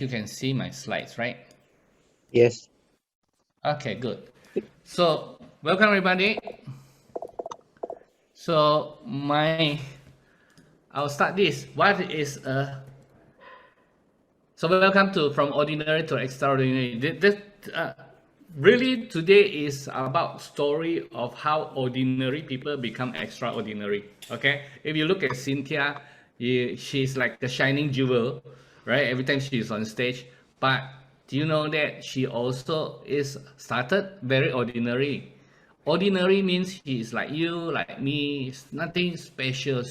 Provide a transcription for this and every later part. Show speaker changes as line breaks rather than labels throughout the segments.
you can see my slides, right?
Yes.
Okay, good. So welcome everybody. So I'll start this. What is so welcome to From Ordinary to Extraordinary. Really today is about story of how ordinary people become extraordinary. Okay, if you look at Cynthia, she's like the shining jewel, right? Every time she's on stage, but do you know that she also is started very ordinary? Ordinary means she is like you, like me. It's nothing special.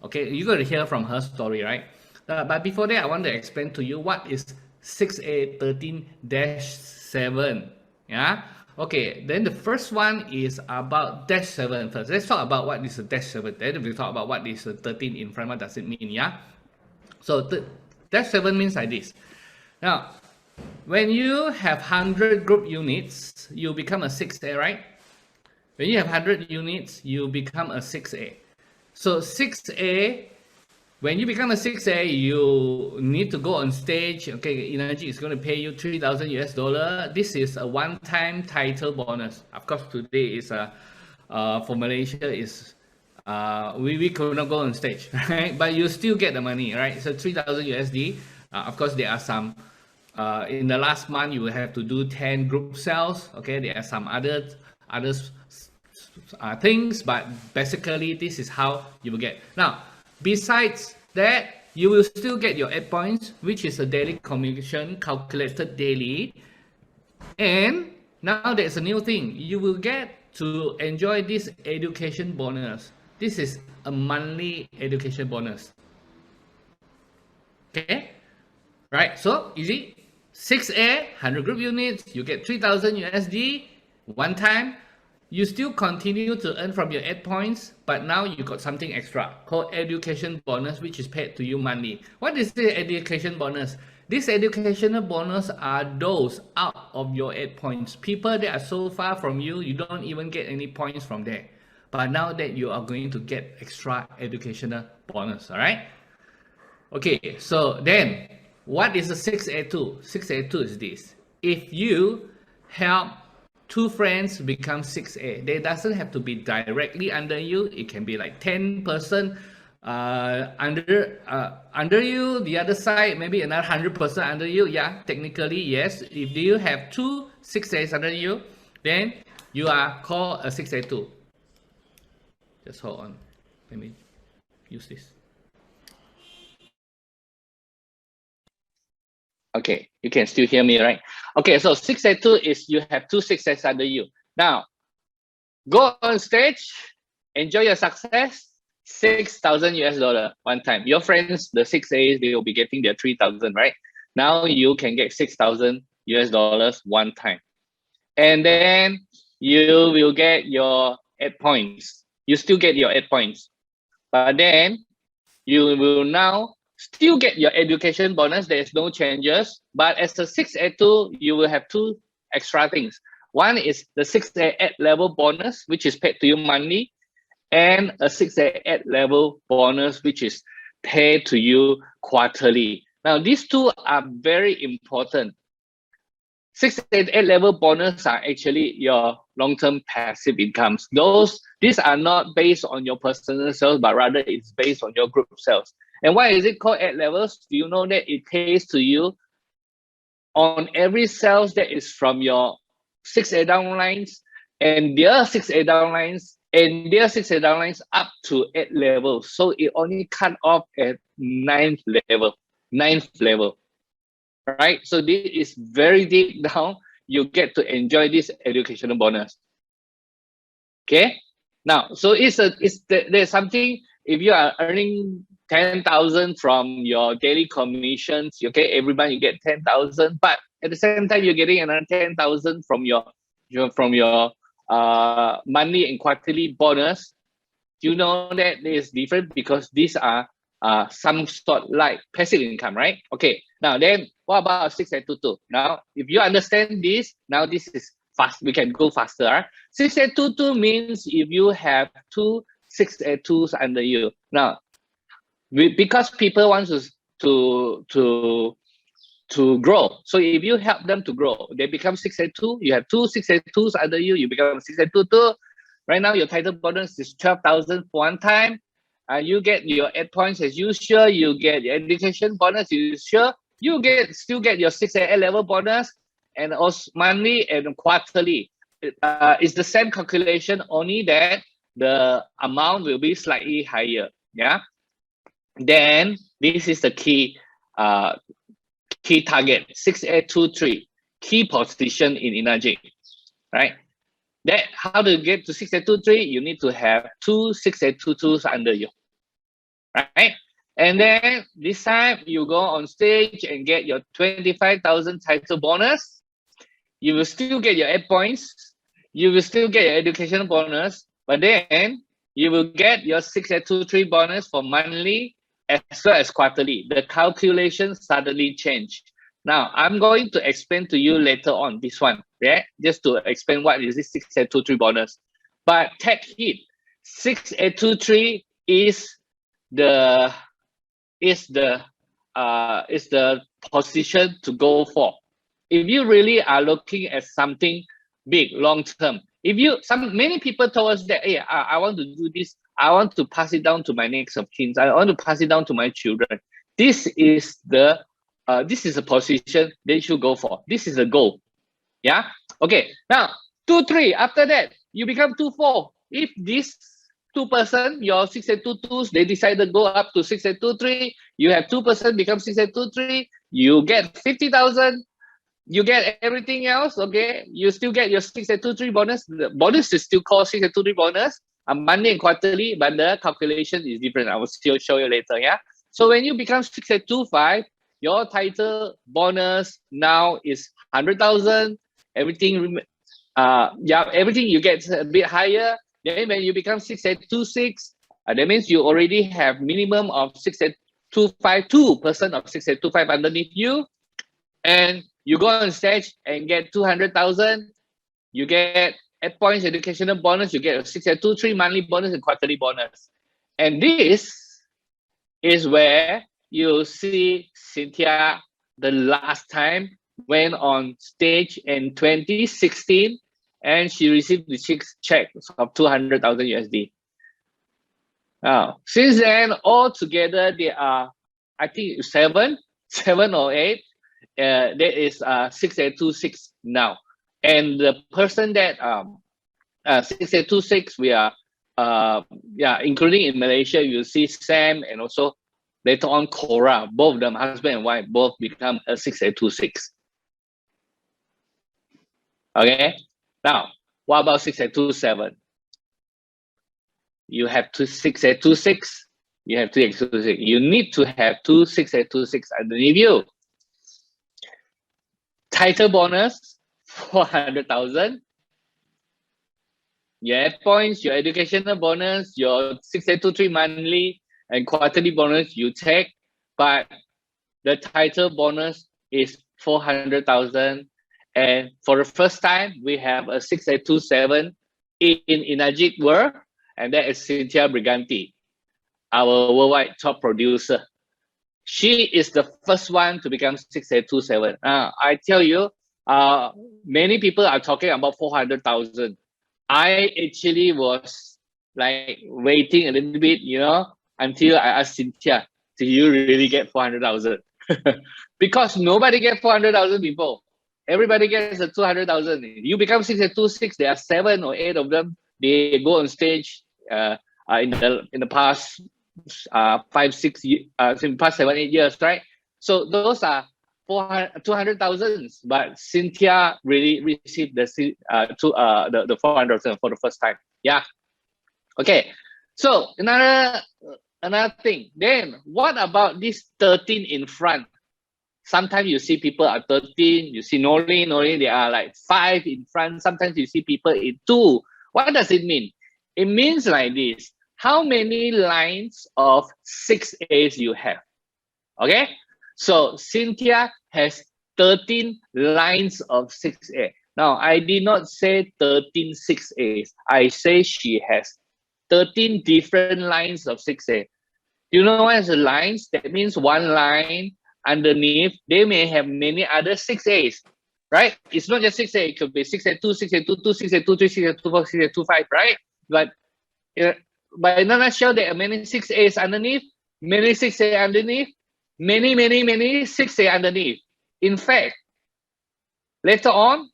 Okay, you got to hear from her story, right? But before that, I want to explain to you what is 6A13-7. Yeah. Okay. Then the first one is about -7 first. Let's talk about what is a -7. Then we'll talk about what is a 13 in front. What does it mean? Yeah. So -7 means like this. Now, when you have 100 group units, you become a 6A, right? When you have 100 units, you become a 6A. So 6A, when you become a 6A, you need to go on stage. Okay, Enagic is going to pay you $3,000 US. This is a one-time title bonus. Of course, today is for Malaysia is we could not go on stage, right? But you still get the money, right? So 3,000 USD. Of course, there are some. In the last month, you will have to do 10 group sales. Okay, there are some others things, but basically this is how you will get. Now, besides that, you will still get your 8 points, which is a daily commission calculated daily. And now there's a new thing. You will get to enjoy this education bonus. This is a monthly education bonus. Okay, right? So easy. 6A, 100 group units, you get 3,000 USD one time. You still continue to earn from your 8 points, but now you got something extra called education bonus, which is paid to you monthly. What is the education bonus? This educational bonus are those out of your 8 points. People that are so far from you, you don't even get any points from there. But now that you are going to get extra educational bonus, all right? Okay, so then what is a 6A2? 6A2 is this. If you help two friends become 6A, they doesn't have to be directly under you. It can be like 10 person under you, the other side, maybe another 100% under you. Yeah, technically, yes. If you have two 6As under you, then you are called a 6A2. Just hold on. Let me use this. Okay, you can still hear me, right? Okay, so 6A2 is you have two 6As under you. Now, go on stage, enjoy your success, 6,000 US dollar one time. Your friends, the 6As, they will be getting their 3,000, right? Now you can get 6,000 US dollars one time. And then you will get your 8 points. You still get your 8 points. But then you will now still get your education bonus. There is no changes, but as a 6A2, you will have two extra things. One is the 6A level bonus, which is paid to you monthly, and a 6A level bonus, which is paid to you quarterly. Now, these two are very important. 6A level bonus are actually your long-term passive incomes. These are not based on your personal sales, but rather it's based on your group sales. And why is it called 8 levels? Do you know that it pays to you on every sales that is from your 6A downlines and their 6A downlines and their 6A downlines up to 8 levels. So it only cut off at 9th level. Right? So this is very deep down. You get to enjoy this educational bonus. Okay. Now, so there's something. If you are earning 10,000 from your daily commissions, okay, every month you get 10,000, but at the same time you're getting another 10,000 from your monthly and quarterly bonus. You know that is different because these are some sort like passive income, right? Okay. Now then, what about 6A22? Now, if you understand this, now this is fast. We can go faster. 6A22 means if you have two 6A2s under you. Now, because people want to to grow. So if you help them to grow, they become 682. You have two 682s under you. You become 682. Right now, your title bonus is 12,000 for one time. You get your 8 points as usual. You get your education bonus. You sure you still get your 6AA level bonus, and also monthly and quarterly. It's the same calculation, only that the amount will be slightly higher. Yeah. Then this is the key target 6823, key position in Enagic, right? That how to get to 6823? You need to have two 6822s under you, right? And then this time you go on stage and get your 25,000 title bonus. You will still get your 8 points. You will still get your education bonus, but then you will get your 6823 bonus for monthly as well as quarterly. The calculation suddenly changed. Now, I'm going to explain to you later on this one, yeah? Just to explain what is this 6823 bonus. But take heed, 6823 is the position to go for. If you really are looking at something big, long term, many people told us that, hey, I want to do this. I want to pass it down to my next of kin. I want to pass it down to my children. This is a position they should go for. This is a goal. Yeah. Okay. Now 2-3. After that, you become 2-4. If this 2%, your 6822s, they decide to go up to 6823. You have 2% become 6823. You get 50,000. You get everything else, okay? You still get your 6823 bonus. The bonus is still called 6823 bonus, monthly and quarterly, but the calculation is different. I will still show you later, yeah? So when you become 6825, your title bonus now is 100,000. Everything, everything you get a bit higher. Then when you become 6826, that means you already have minimum of 6825, 2% of 6825 underneath you. And you go on stage and get 200,000, you get 8 points educational bonus, you get a 6823 monthly bonus and quarterly bonus. And this is where you see Cynthia the last time went on stage in 2016, and she received the check of 200,000 USD. Now, since then, altogether, there are, I think, seven or eight. There is 6826 now, and the person that 6826, we are including in Malaysia, you see Sam and also later on Cora, both of them, husband and wife, both become a 6826. Okay, now what about 6827? You have 6826. You have 6826. You need to have two 6826 underneath you. Title bonus 400,000. Your 8 points, your educational bonus, your 6823 monthly and quarterly bonus you take, but the title bonus is 400,000. And for the first time, we have a 6827 in Enagic world, and that is Cynthia Briganti, our worldwide top producer. She is the first one to become 6827. I tell you, many people are talking about 400,000. I actually was like waiting a little bit, until I asked Cynthia, do you really get 400,000? Because nobody get 400,000 before. Everybody gets a 200,000. You become 6826. There are 7 or 8 of them. They go on stage in the past 7-8 years, right? So those are 200,000, but Cynthia really received the 400,000 for the first time. Yeah. Okay. So another thing. Then what about this 13 in front? Sometimes you see people are 13. You see Nolin, they are like 5 in front. Sometimes you see people in 2. What does it mean? It means like this. How many lines of 6As you have? Okay, so Cynthia has 13 lines of 6A. Now, I did not say 13 6As. I say she has 13 different lines of 6A. You know what is the lines? That means one line underneath, they may have many other 6As, right? It's not just 6A, it could be 6A2, 6A22, 6A23, 6A24, 6A25, right? But in a nutshell, there are many 6As underneath, many 6A underneath, many 6A underneath. In fact, later on,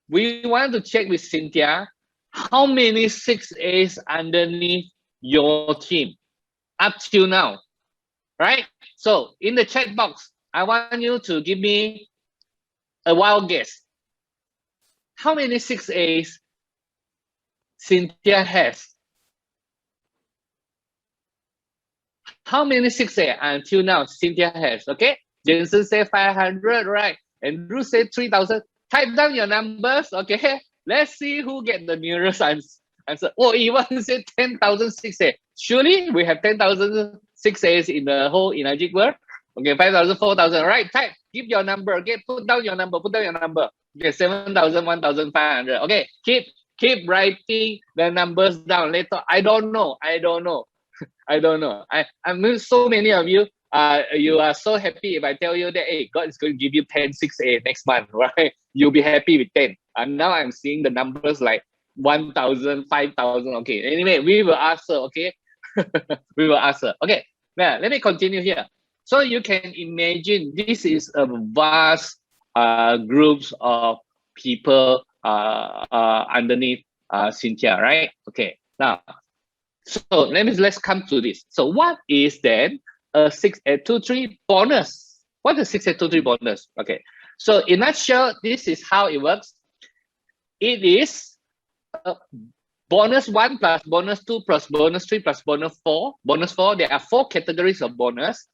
we want to check with Cynthia how many 6As underneath your team up till now, right? So in the chat box, I want you to give me a wild guess. How many 6As Cynthia has? How many 6A until now Cynthia has? Okay, Jensen said 500, right? Andrew said 3,000. Type down your numbers, okay? Let's see who get the nearest answer. Oh, Ivan said 10,000 6A. Surely we have 10,000 6As in the whole Enagic world. Okay, 5,000, 4,000, right? Type, give your number, okay? Put down your number, Okay, 7,000, 1,500. Okay, keep writing the numbers down later. I don't know. I mean, so many of you, you are so happy if I tell you that, hey, God is going to give you 10 6A next month, right? You'll be happy with 10. And now I'm seeing the numbers like 1,000, 5,000. Okay, anyway, we will ask her, okay? We will ask her. Okay, now let me continue here. So you can imagine this is a vast groups of people underneath Cynthia, right? Okay, now, so let's come to this. So what is then a 6A23 bonus? What is 6A23 bonus? Okay, so in a nutshell, this is how it works. It is bonus 1 plus bonus 2 plus bonus 3 plus bonus 4. Bonus 4, there are 4 categories of bonus.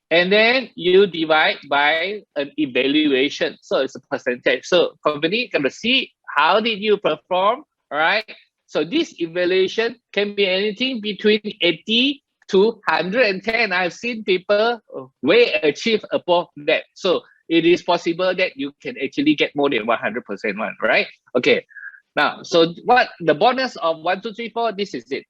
And then you divide by an evaluation. So it's a percentage. So company gonna see how did you perform, all right? So this evaluation can be anything between 80 to 110. I've seen people way achieve above that. So it is possible that you can actually get more than 100% one, right? Okay. Now, so what the bonus of 1, 2, 3, 4, this is it.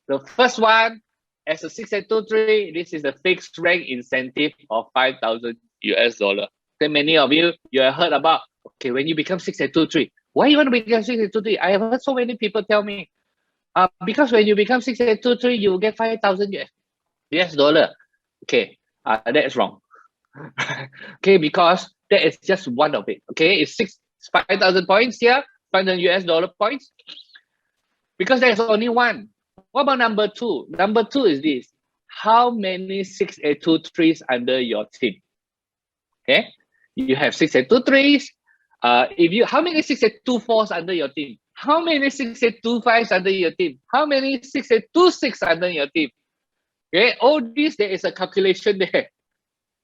The first one, as a 6A23, this is the fixed rank incentive of 5,000 US dollar. So many of you have heard about, okay, when you become 6A23, why you want to become 6A23? I have heard so many people tell me, because when you become 6A23, you will get 5,000 US dollar. Okay, that is wrong. Okay, because that is just one of it. Okay, it's 5,000 points here, 5,000 US dollar points, because there's only one. What about number 2? Number 2 is this. How many 6A23s under your team? Okay, you have 6A23s. How many 6A24s under your team? How many 6A25s under your team? How many 6A26 under your team? Okay, all this, there is a calculation there.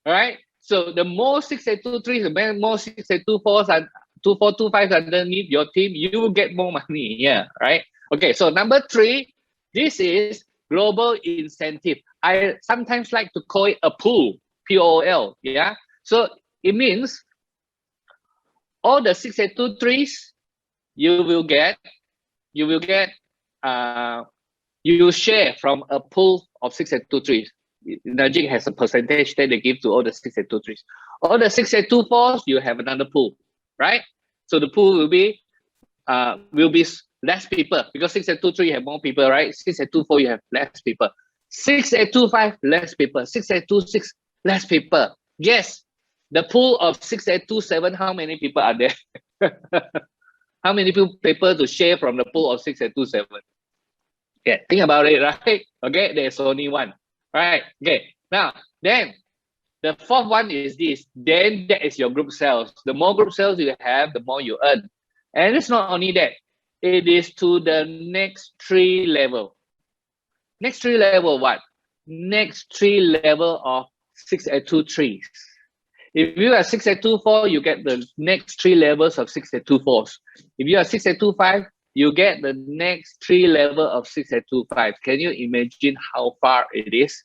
All right, so the more 6A23s, the more 6A24s and 2425s underneath your team, you will get more money. Yeah, right. Okay, so number 3. This is global incentive. I sometimes like to call it a pool, P-O-L, yeah? So it means all the 6A23s, you will share from a pool of 6A23s. Enagic has a percentage that they give to all the 6A23s. All the 6A24s, you have another pool, right? So the pool will be less people, because 6A23 you have more people, right? 6A24 you have less people. 6A25 less people. 6A26 less people. Yes, the pool of 6A27, how many people are there? How many people to share from the pool of 6A27? Yeah, think about it, right? Okay, there's only one. Right? Okay, now then the 4th one is this. Then that is your group sales. The more group sales you have, the more you earn. And it's not only that. It is to the next 3 level. Next 3 level what? Next 3 level of 6A23s. If you are 6A24, you get the next 3 levels of 6A24s. If you are 6A25, you get the next 3 level of 6A25. Can you imagine how far it is?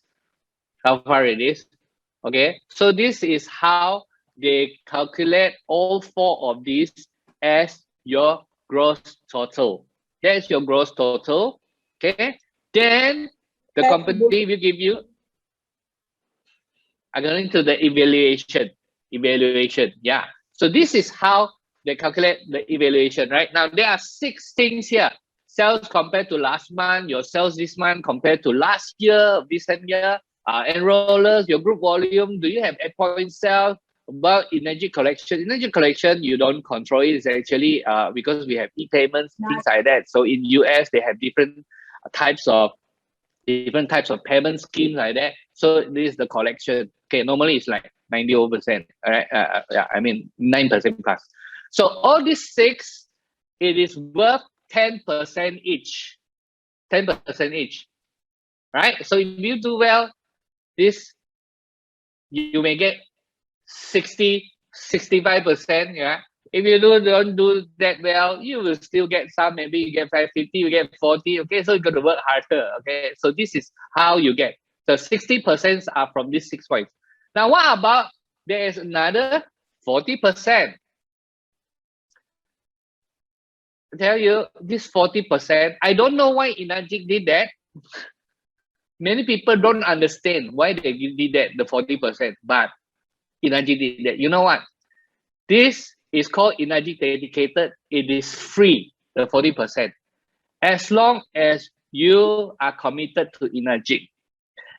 How far it is? Okay, so this is how they calculate all 4 of these as your gross total. That's your gross total. Okay, then the company will give you. according to the evaluation. Yeah. So this is how they calculate the evaluation, right? Now there are 6 things here. Sales compared to last month, your sales this month compared to last year, this same year, enrollers, your group volume, do you have 8-point sales? About Enagic collection. Enagic collection, you don't control it. It's actually because we have e-payments, things like that. So in US, they have different types of payment schemes like that. So this is the collection. Okay, normally it's like 90%. All right, yeah, I mean 9% plus. So all these 6, it is worth 10% each. 10% each, right? So if you do well, this you may get 60, 65%. Yeah. If you don't do that well, you will still get some. Maybe you get 550, you get 40. Okay, so you got to work harder. Okay, so this is how you get. The 60% are from these 6 points. Now, what about there is another 40%? I tell you, this 40%, I don't know why Enagic did that. Many people don't understand why they did that, the 40%, but Enagic did that. You know what? This is called Enagic Dedicated. It is free, the 40%. As long as you are committed to Enagic.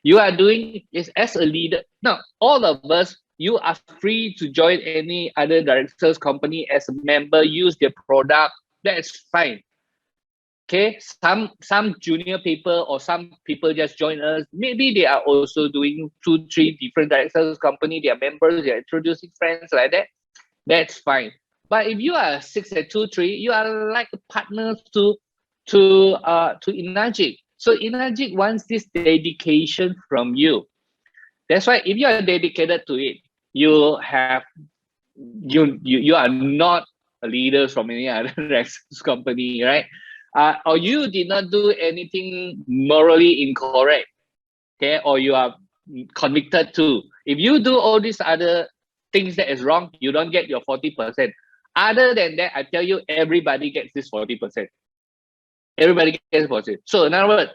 You are doing it as a leader. Now, all of us, you are free to join any other directors company as a member, use their product. That's fine. Okay, some junior people or some people just join us. Maybe they are also doing 2-3 different directors company. They are members. They are introducing friends like that. That's fine. But if you are 6-2-3, you are like a partner to Enagic. So Enagic wants this dedication from you. That's why if you are dedicated to it, you are not a leader from any other company, right? Or you did not do anything morally incorrect, okay? Or you are convicted to. If you do all these other things that is wrong, you don't get your 40%. Other than that, I tell you, everybody gets this 40%. Everybody gets 40%. So in other words,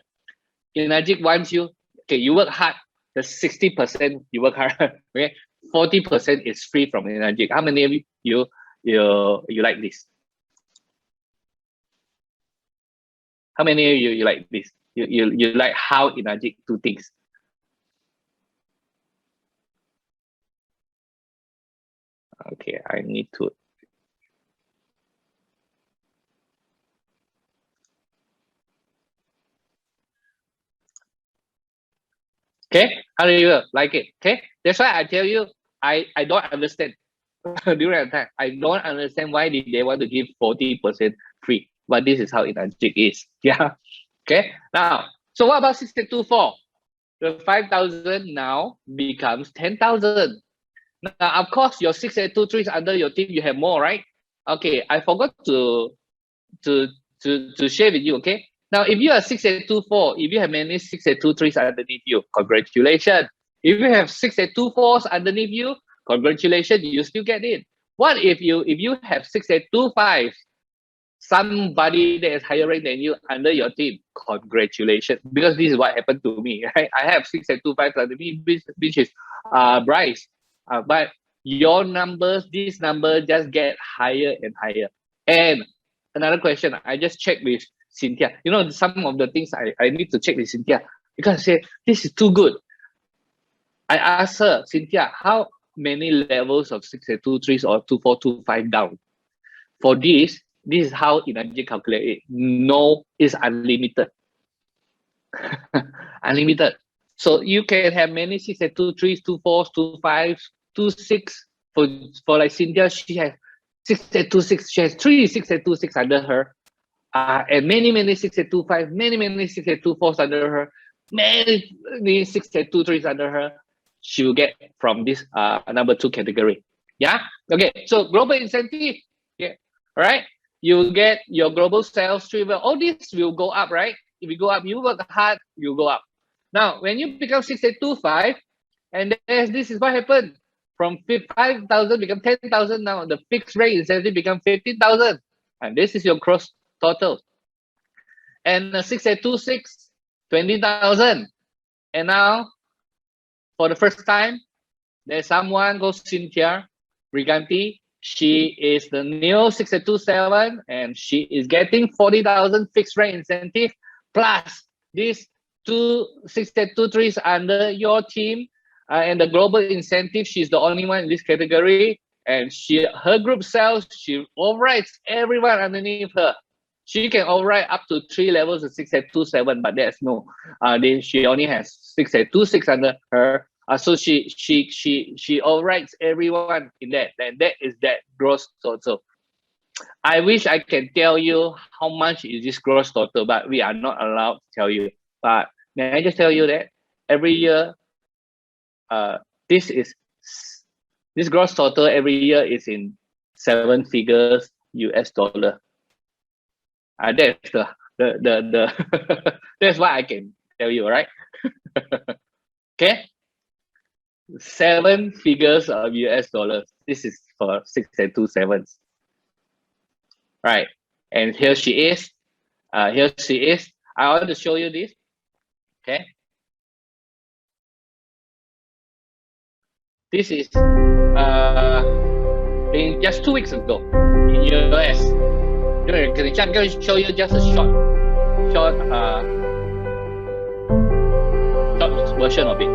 Enagic wants you, okay, you work hard. The 60% you work hard, okay? 40% is free from Enagic. How many of you like this? How many of you like this? You like how Enagic do things? Okay, I need to. Okay, how do you like it? Okay, that's why I tell you, I don't understand. During that time, I don't understand why did they want to give 40% free, but this is how Enagic is. Yeah. Okay. Now, so what about 624? The 5,000 now becomes 10,000. Now, of course, your 623 is under your team. You have more, right? Okay, I forgot to share with you. Okay. Now, if you are 6824, if you have many 6823s underneath you, congratulations. If you have 6824s underneath you, congratulations, you still get it. What if you have 6825, somebody that is higher rank than you under your team? Congratulations, because this is what happened to me. Right? I have 6825 under me, which is Bryce. But your numbers, this number just get higher and higher. And another question, I just checked with Cynthia. You know, some of the things I need to check with Cynthia because I say this is too good. I asked her, Cynthia, how many levels of 6823s or 2425 down? For this is how Enagic calculate it. No, it's unlimited. Unlimited. So you can have many 6823s, 24s, 25s, 26. For like Cynthia, she has 6826. She has 3 6826 under her. And many 6825, many 6824s under her, many 6823s under her. She will get from this number 2 category. Yeah. Okay. So global incentive. Yeah. All right. You will get your global sales driven. All this will go up, right? If you go up, you work hard, you go up. Now, when you become 6825, and then this is what happened. From 5,000 become 10,000. Now the fixed rate incentive become 15,000, and this is your gross total. And 6826, 20,000, and now for the first time there's someone called Cynthia Briganti. She is the new 6827 and she is getting 40,000 fixed rate incentive plus these 2623s under your team and the global incentive. She's the only one in this category, and her group sells, she overrides everyone underneath her. She can override up to 3 levels of 6827, but there's no she only has 6826 under her. So she overrides everyone in that, and that is that gross total. I wish I can tell you how much is this gross total, but we are not allowed to tell you. But may I just tell you that every year, this gross total every year is in 7 figures US dollar. That's the that's what I can tell you, right? Okay, 7 figures of US dollars. This is for 6827s, right? And here she is. Here she is. I want to show you this. Okay. This is in just 2 weeks ago in US. I'm going to show you just a short version of it.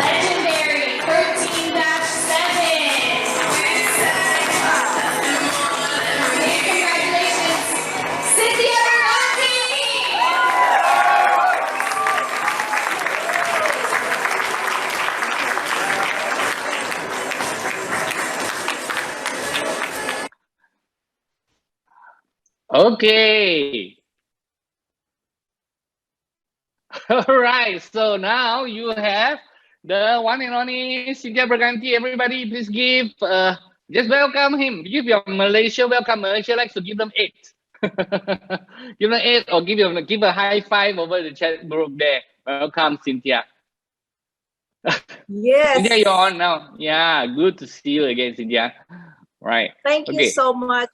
Legendary 13-7. Congratulations, Cynthia Briganti.
Okay. All right. So now you have the one and only Cynthia Briganti. Everybody, please give just welcome him. Give your Malaysia welcome. Malaysia likes to give them 8. Give them 8 or give a high five over the chat group there. Welcome, Cynthia.
Yes.
Cynthia, you're on now. Yeah, good to see you again, Cynthia. Right.
Thank you so much.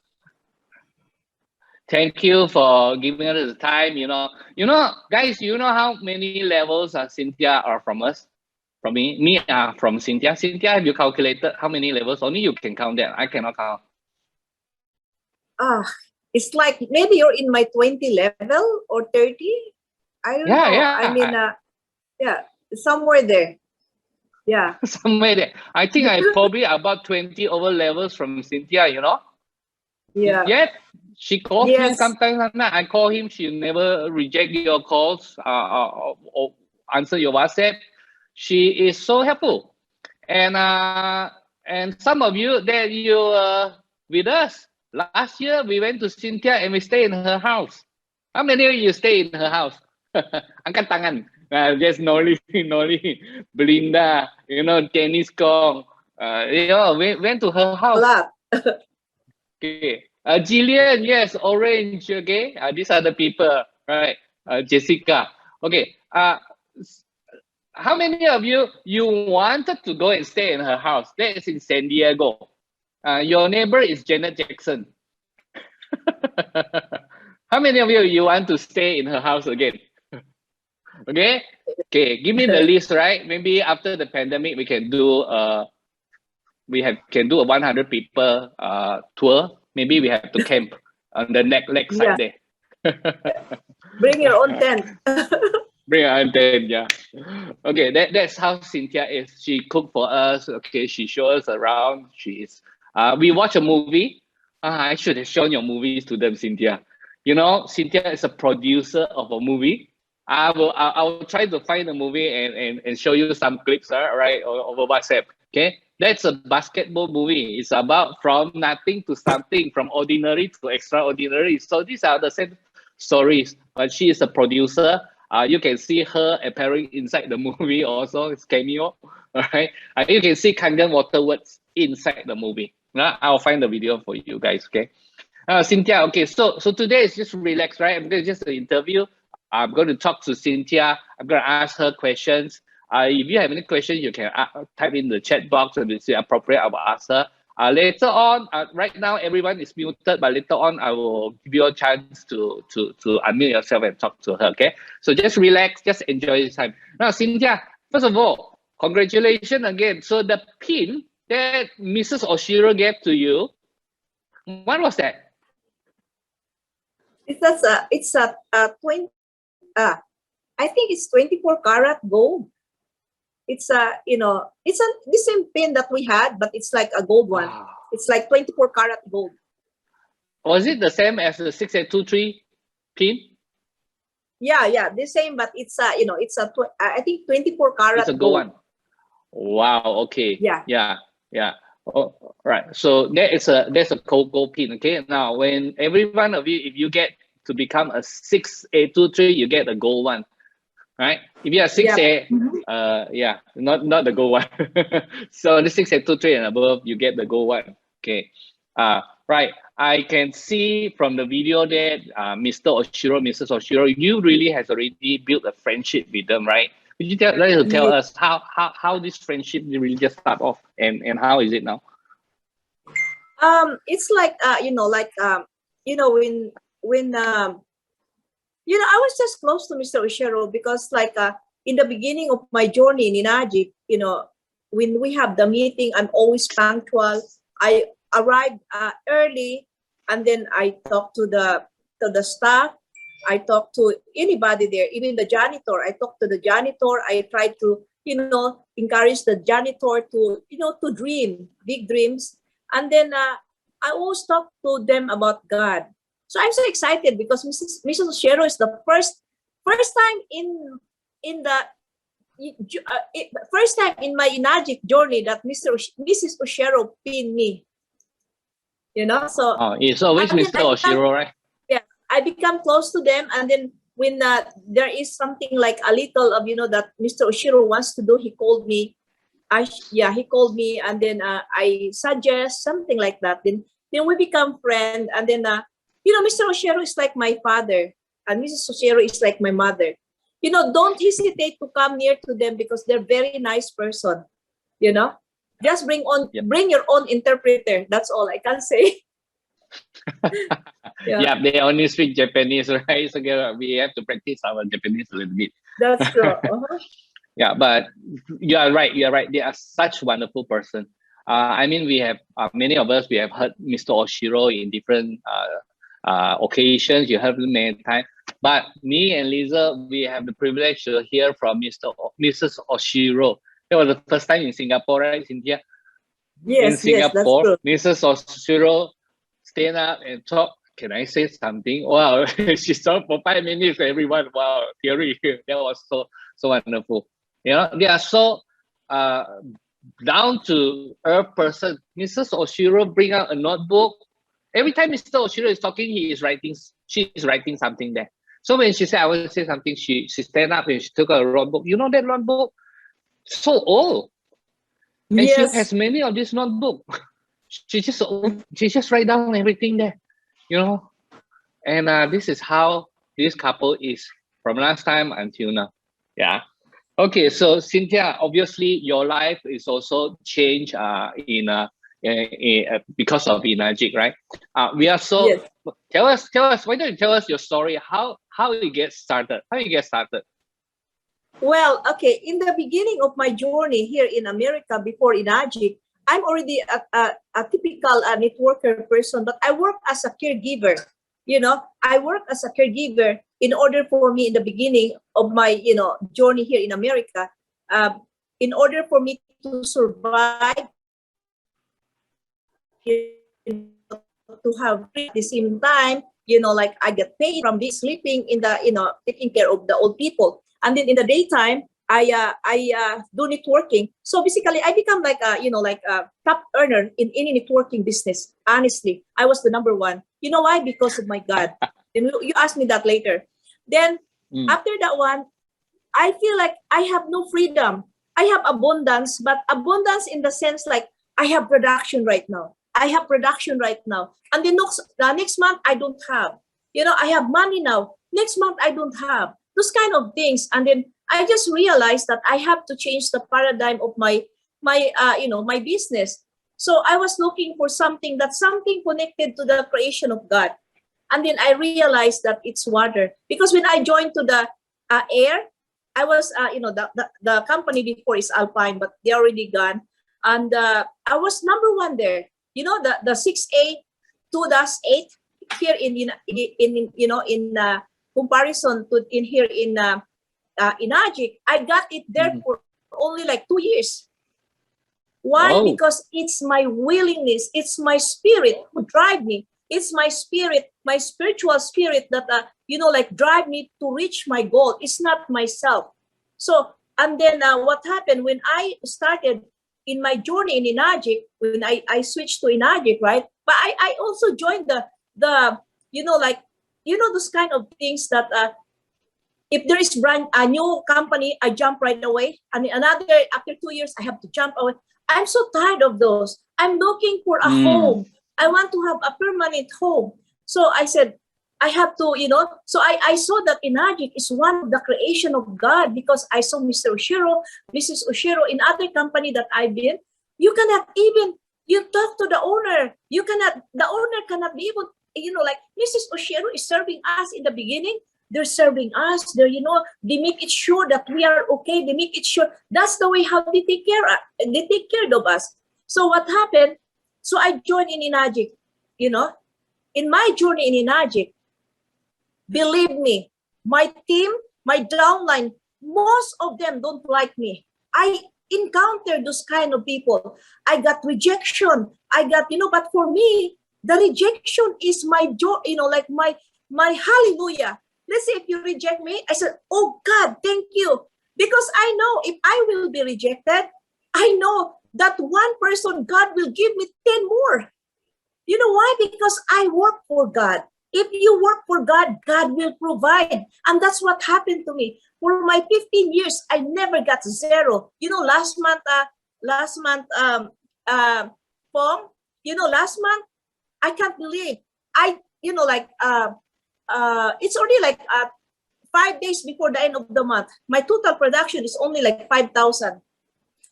Thank you for giving us the time. Guys, you know how many levels Cynthia are from us? From me? Me are from Cynthia. Cynthia, have you calculated how many levels? Only you can count that. I cannot count.
It's like maybe you're in my 20 level or 30. I don't know.
Yeah.
I mean, yeah, somewhere there. Yeah.
Somewhere there. I think I probably about 20 over levels from Cynthia,
Yeah.
Yet she calls me
Yes.
sometimes. I call him. She never reject your calls or answer your WhatsApp. She is so helpful. And some of you that you with us last year, we went to Cynthia and we stay in her house. How many of you stay in her house? Angkat tangan. Just Noli, Noli, Belinda, you know, tennis Kong. We went to her
A
house.
lot.
Okay. Jillian, yes, Orange. Okay. These are the people, right? Jessica. Okay. How many of you wanted to go and stay in her house? That is in San Diego. Your neighbor is Janet Jackson. How many of you want to stay in her house again? Okay. Okay. Give me the list, right? Maybe after the pandemic, we can do can do a 100 people tour. Maybe we have to camp on the lake side there.
Bring your own tent.
Bring our own tent, yeah. Okay, that's how Cynthia is. She cooked for us. Okay, she shows us around. We watch a movie. I should have shown your movies to them, Cynthia. You know, Cynthia is a producer of a movie. I will try to find the movie and show you some clips, right, over WhatsApp. Okay, that's a basketball movie. It's about from nothing to something, from ordinary to extraordinary. So these are the same stories. But she is a producer. You can see her appearing inside the movie also. It's cameo. All right. You can see Kangen Waterworks inside the movie. I'll find the video for you guys. Okay. Cynthia. Okay. So today is just relax, right? I'm going to just an interview. I'm going to talk to Cynthia. I'm going to ask her questions. If you have any questions, you can type in the chat box, and if it's appropriate, I will ask her. Later on, right now everyone is muted, but later on I will give you a chance to unmute yourself and talk to her. Okay, so just relax, just enjoy this time. Now, Cynthia, first of all, congratulations again. So the pin that Mrs. Oshiro gave to you, what was that?
It's a 20. I think it's 24 karat gold. It's it's the same pin that we had, but it's like a gold one.
Wow.
It's like 24 karat gold.
Was it the same as the 6823 pin?
Yeah, the same, but it's I think 24 karat.
It's a gold one. Wow. Okay.
Yeah.
Oh, right. So there's a gold pin. Okay. Now, when every one of you, if you get to become a 6823, you get a gold one. Right? If you are 6A, not the gold one. So the 6823 and above, you get the gold one. Okay. Right. I can see from the video that Mr. Oshiro, Mrs. Oshiro, you really has already built a friendship with them, right? Could you tell us how this friendship really just start off and how is it now?
It's like when I was just close to Mr. Oshiro because in the beginning of my journey in Enagic, when we have the meeting, I'm always punctual. I arrived early, and then I talk to the staff. I talk to anybody there, even the janitor. I talk to the janitor. I try to encourage the janitor to to dream big dreams, and then I always talk to them about God. So I'm so excited because Mrs. Oshiro is the first time in the first time in my Enagic journey that Mrs. Oshiro pinned me. So
it's always Mr. Oshiro, right?
Yeah, I become close to them, and then when there is something like a little of that Mr. Oshiro wants to do, he called me. He called me, and then I suggest something like that. Then we become friends, and then Mr. Oshiro is like my father, and Mrs. Oshiro is like my mother. Don't hesitate to come near to them because they're very nice person. Just bring your own interpreter. That's all I can say.
Yeah, they only speak Japanese, right? So we have to practice our Japanese a little bit.
That's true.
Yeah, but you are right. They are such wonderful person. I mean, we have many of us. We have heard Mr. Oshiro in different occasions. You heard him many times. But me and Lisa, we have the privilege to hear from Mrs. Oshiro. It was the first time in Singapore, right, Cynthia?
Yes,
in Singapore,
that's true.
Mrs. Oshiro stand up and talk. Can I say something? Wow, she talked for 5 minutes. Everyone, wow, theory. That was so wonderful. They are so down to earth person. Mrs. Oshiro bring out a notebook. Every time Mr. Oshiro is talking, she is writing something there. So when she said, I want to say something, she stand up and she took a notebook. You know that notebook? So old. And she
Yes.
has many of this notebook. She just write down everything there, you know. And this is how this couple is from last time until now. Yeah. Okay, so Cynthia, obviously your life is also changed because of Enagic, right? We are so
Yes.
tell us. Why don't you tell us your story? How you get started? How you get started?
Well, okay. In the beginning of my journey here in America before Enagic, I'm already a typical networker person, but I work as a caregiver. You know, I work as a caregiver in order for me in the beginning of my, journey here in America, in order for me to survive, to have at the same time, like I get paid from this sleeping in the, taking care of the old people. And then in the daytime, I do networking. So basically, I become like a top earner in any networking business. Honestly, I was the number one. You know why? Because of my God. And you ask me that later. Then after that one, I feel like I have no freedom. I have abundance, but abundance in the sense like I have production right now. I have production right now. And the next month, I don't have. I have money now. Next month, I don't have. Those kind of things. And then I just realized that I have to change the paradigm of my business. So I was looking for something connected to the creation of God. And then I realized that it's water. Because when I joined to the air, I was, the company before is Alpine, but they're already gone. And I was number one there. The 6A 2-8 here in comparison to in here in Enagic, I got it there for only like 2 years. Why?
Oh.
Because it's my willingness, it's my spirit who drive me. It's my spirit, my spiritual spirit that drive me to reach my goal. It's not myself. So and then what happened when I started in my journey in Enagic, when I switched to Enagic, right? But I also joined the those kind of things that if there is a new company, I jump right away. And another, after 2 years, I have to jump away. I'm so tired of those. I'm looking for a home. I want to have a permanent home. So I said, I have to, so I saw that Enagic is one of the creation of God because I saw Mr. Oshiro, Mrs. Oshiro in other company that I've been. You cannot even, you talk to the owner. The owner cannot be able, like Mrs. Oshiro is serving us in the beginning. They're serving us. They make it sure that we are okay. They make it sure. That's the way how they take care of us. So what happened? So I joined in Enagic. In my journey in Enagic, believe me, my team, my downline, most of them don't like me. I encountered those kind of people. I got rejection. But for me, the rejection is my joy, like my hallelujah. Let's say if you reject me, I said, oh God, thank you. Because I know if I will be rejected, I know that one person, God will give me 10 more. You know why? Because I work for God. If you work for God, God will provide. And that's what happened to me. For my 15 years, I never got zero. Last month, last month, I can't believe. It's already like 5 days before the end of the month. My total production is only like 5,000.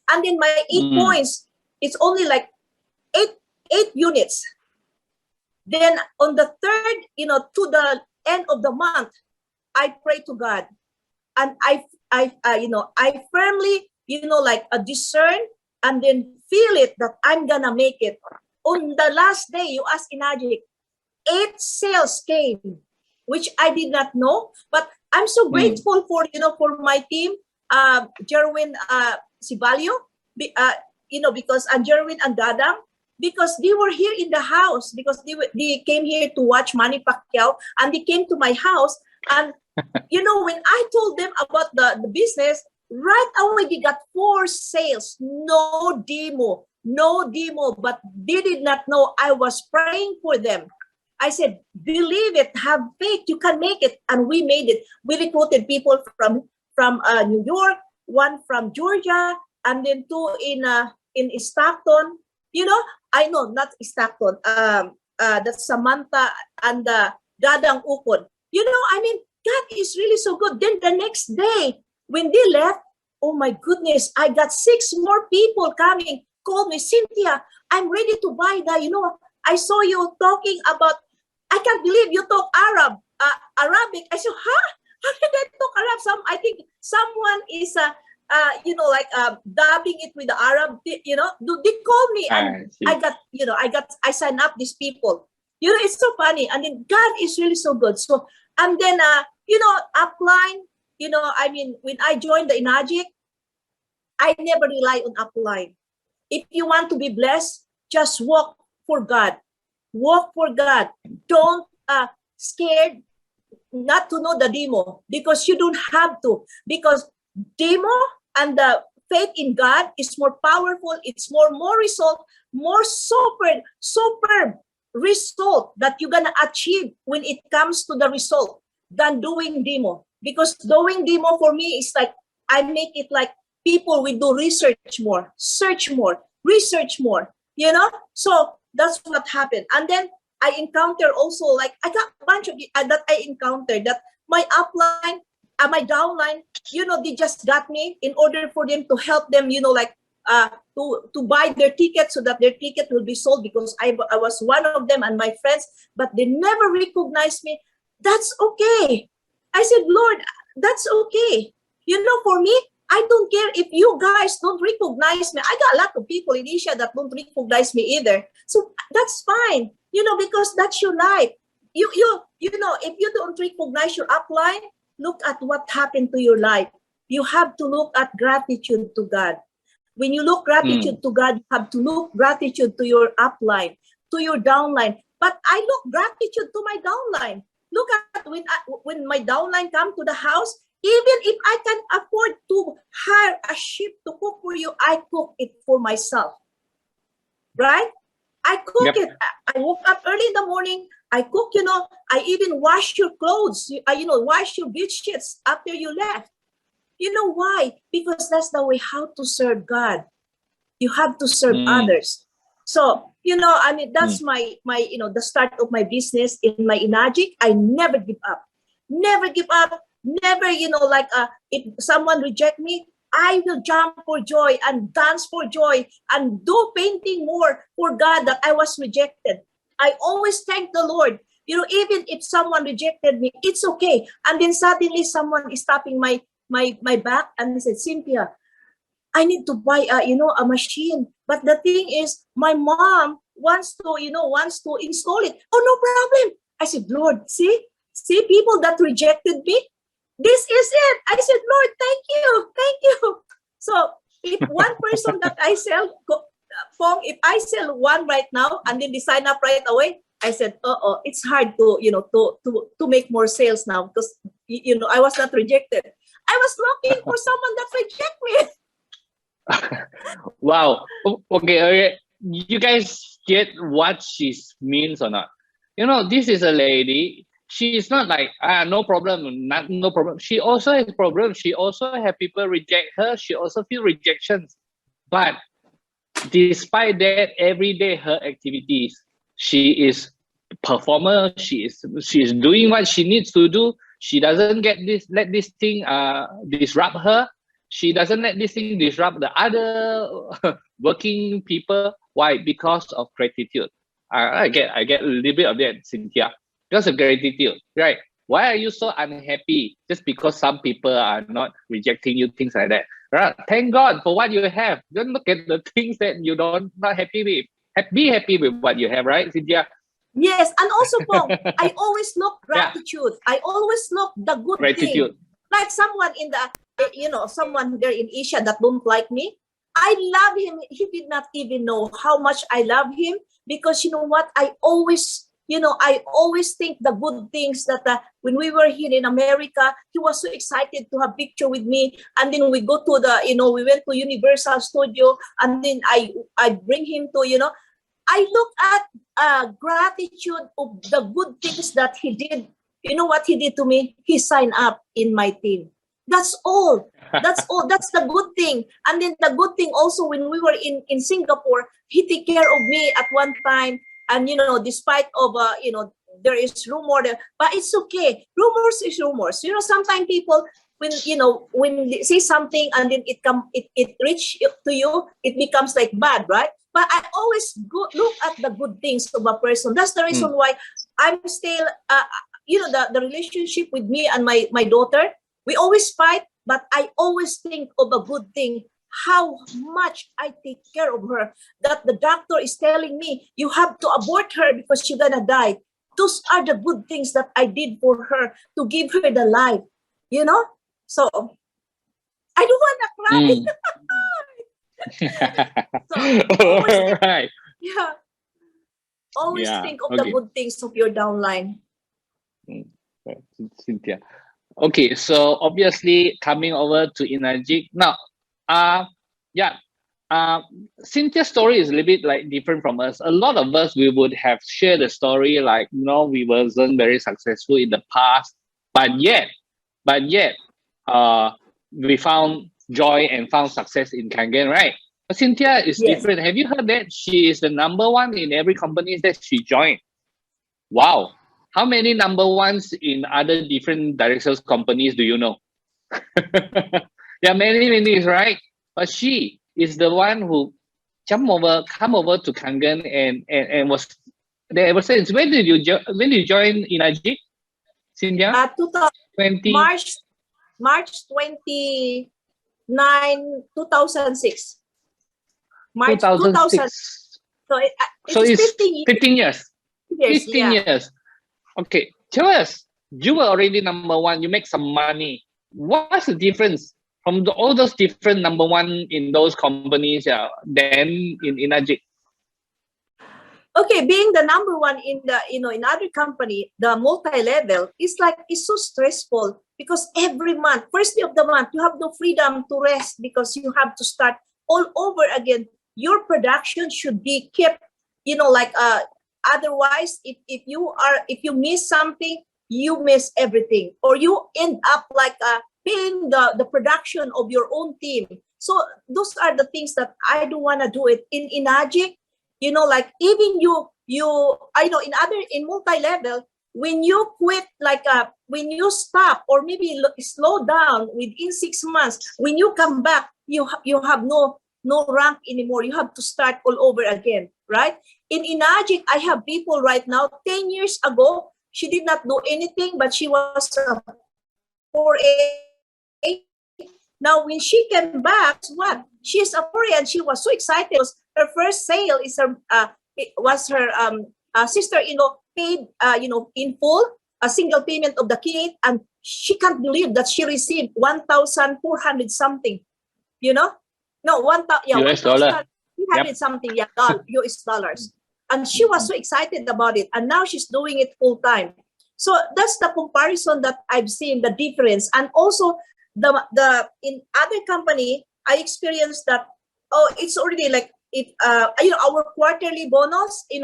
And then my 8 points, it's only like 8 units. Then on the third, to the end of the month, I pray to God, and I firmly, discern and then feel it that I'm gonna make it. On the last day, you ask Enagic, 8 sales came, which I did not know, but I'm so grateful for my team, Jerwin Sibalio, because and Jerwin and Dadang. Because they were here in the house, because they came here to watch Manny Pacquiao, and they came to my house. And, when I told them about the business, Right away, they got 4 sales, no demo, but they did not know I was praying for them. I said, believe it, have faith, you can make it. And we made it. We recruited people from New York, one from Georgia, and then 2 in Stockton. You know, I know, not Stockton, that's Samantha and Dadang Ukod. You know, I mean, God is really so good. Then the next day, when they left, oh my goodness, I got 6 more people coming, called me, Cynthia, I'm ready to buy that. You know, I saw you talking about, I can't believe you talk Arabic. I said, huh? How did I talk Arab? I think someone is, you know, like dubbing it with the Arab, you know, they call me and I got, you know, I signed up these people. You know, it's so funny. And then God is really so good. So, and then, you know, upline, you know, I mean, when I joined the Enagic, I never rely on upline. If you want to be blessed, just walk for God. Walk for God. Don't scared not to know the demo, because you don't have to. Because demo and the faith in God is more powerful. It's more result, more superb result that you're gonna achieve when it comes to the result than doing demo. Because doing demo for me is like, I make it like people will do research more, search more, research more, you know? So that's what happened. And then I encounter also, like, I got a bunch of that I encountered that my upline, my downline, you know, they just got me in order for them to help them, you know, like to buy their ticket so that their ticket will be sold, because I was one of them and my friends, but they never recognized me. That's okay. I said, Lord, that's okay. You know, for me, I don't care if you guys don't recognize me. I got a lot of people in Asia that don't recognize me either. So that's fine, you know, because that's your life. You know, if you don't recognize your upline, look at what happened to your life. You have to look at gratitude to God. When you look gratitude to God, you have to look gratitude to your upline, to your downline. But I look gratitude to my downline. Look at when my downline come to the house, even if I can afford to hire a chef to cook for you, I cook it for myself. Right? I cook it. I woke up early in the morning. I cook, you know, I even wash your clothes, you know, wash your bed sheets after you left. You know why? Because that's the way how to serve God. You have to serve others. So, you know, I mean, that's my, you know, the start of my business in my Enagic. I never give up. Never give up. Never, you know, like if someone reject me, I will jump for joy and dance for joy and do painting more for God that I was rejected. I always thank the Lord. You know, even if someone rejected me, it's okay. And then suddenly someone is tapping my back and he said, Cynthia, I need to buy you know, a machine. But the thing is, my mom wants to, you know, wants to install it. Oh, no problem. I said, Lord, see people that rejected me. This is it. I said, Lord, thank you. So if one person that I sell, if I sell one right now and then they sign up right away, I said, it's hard to, you know, to make more sales now, because, you know, I was not rejected. I was looking for someone that reject me.
Wow. Okay. You guys get what she means or not? You know, this is a lady. She is not like, no problem, no problem. She also has problems. She also have people reject her. She also feel rejections. But despite that, every day her activities, she is performer. She is doing what she needs to do. She doesn't let this thing disrupt her. She doesn't let this thing disrupt the other working people. Why? Because of gratitude. I get a little bit of that, Cynthia. Because of gratitude, right? Why are you so unhappy? Just because some people are not rejecting you, things like that. Right? Thank God for what you have. Don't look at the things that you not happy with. Be happy with what you have, right, Cynthia?
Yes, and also, Pong, I always look gratitude. I always look the good thing. Like someone in the, you know, someone there in Asia that don't like me. I love him. He did not even know how much I love him, because you know what? I always I always think the good things that when we were here in America, he was so excited to have picture with me. And then we go to we went to Universal Studio, and then I bring him to, I look at gratitude of the good things that he did. You know what he did to me? He signed up in my team. That's all. That's all. That's the good thing. And then the good thing also, when we were in Singapore, he took care of me at one time. And, despite of, there is rumor there, but it's okay. Rumors is rumors. Sometimes people, when they say something and then it reach to you, it becomes like bad, right? But I always look at the good things of a person. That's the reason why I'm still, the relationship with me and my daughter, we always fight, but I always think of a good thing, how much I take care of her, that the doctor is telling me, you have to abort her because she's gonna die. Those are the good things that I did for her to give her the life, So I don't want to cry. So always
Right.
always think of the good things of your downline.
Cynthia. Okay, so obviously coming over to Enagic now. Cynthia's story is a little bit like different from us. A lot of us, we would have shared a story like, we wasn't very successful in the past, but yet, we found joy and found success in Kangen, right? But Cynthia is different. Have you heard that she is the #1 in every company that she joined? Wow. How many #1s in other different directions companies do you know? There are many, right? But she is the one who come over to Kangen and was there ever since. When did you join Enagic, Cynthia? 20
March 29, 2006. March 2006. So it's 15 years.
15 years. Okay, tell us, you were already #1, you make some money. What's the difference from all those different #1 in those companies then in Enagic?
Okay, being the #1 in the, in other company, the multi-level, it's so stressful because every month, first day of the month, you have no freedom to rest because you have to start all over again. Your production should be kept, otherwise, if you miss something, you miss everything, or you end up paying the production of your own team. So those are the things that I don't want to do it in Enagic. Even in multi-level, when you quit, when you stop or maybe slow down within 6 months, when you come back, you have no rank anymore. You have to start all over again, right? In Enagic, I have people right now, 10 years ago, she did not do anything, but she was 4A. Now, when she came back, what? She's a 4A and she was so excited because her first sale is her sister-in-law paid, in full, a single payment of the kit, and she can't believe that she received 1,400 something, No,
US dollar.
1,300 something, US dollars. And she was so excited about it. And now she's doing it full time. So that's the comparison that I've seen, the difference. And also the in other company, I experienced that, it's already our quarterly bonus, in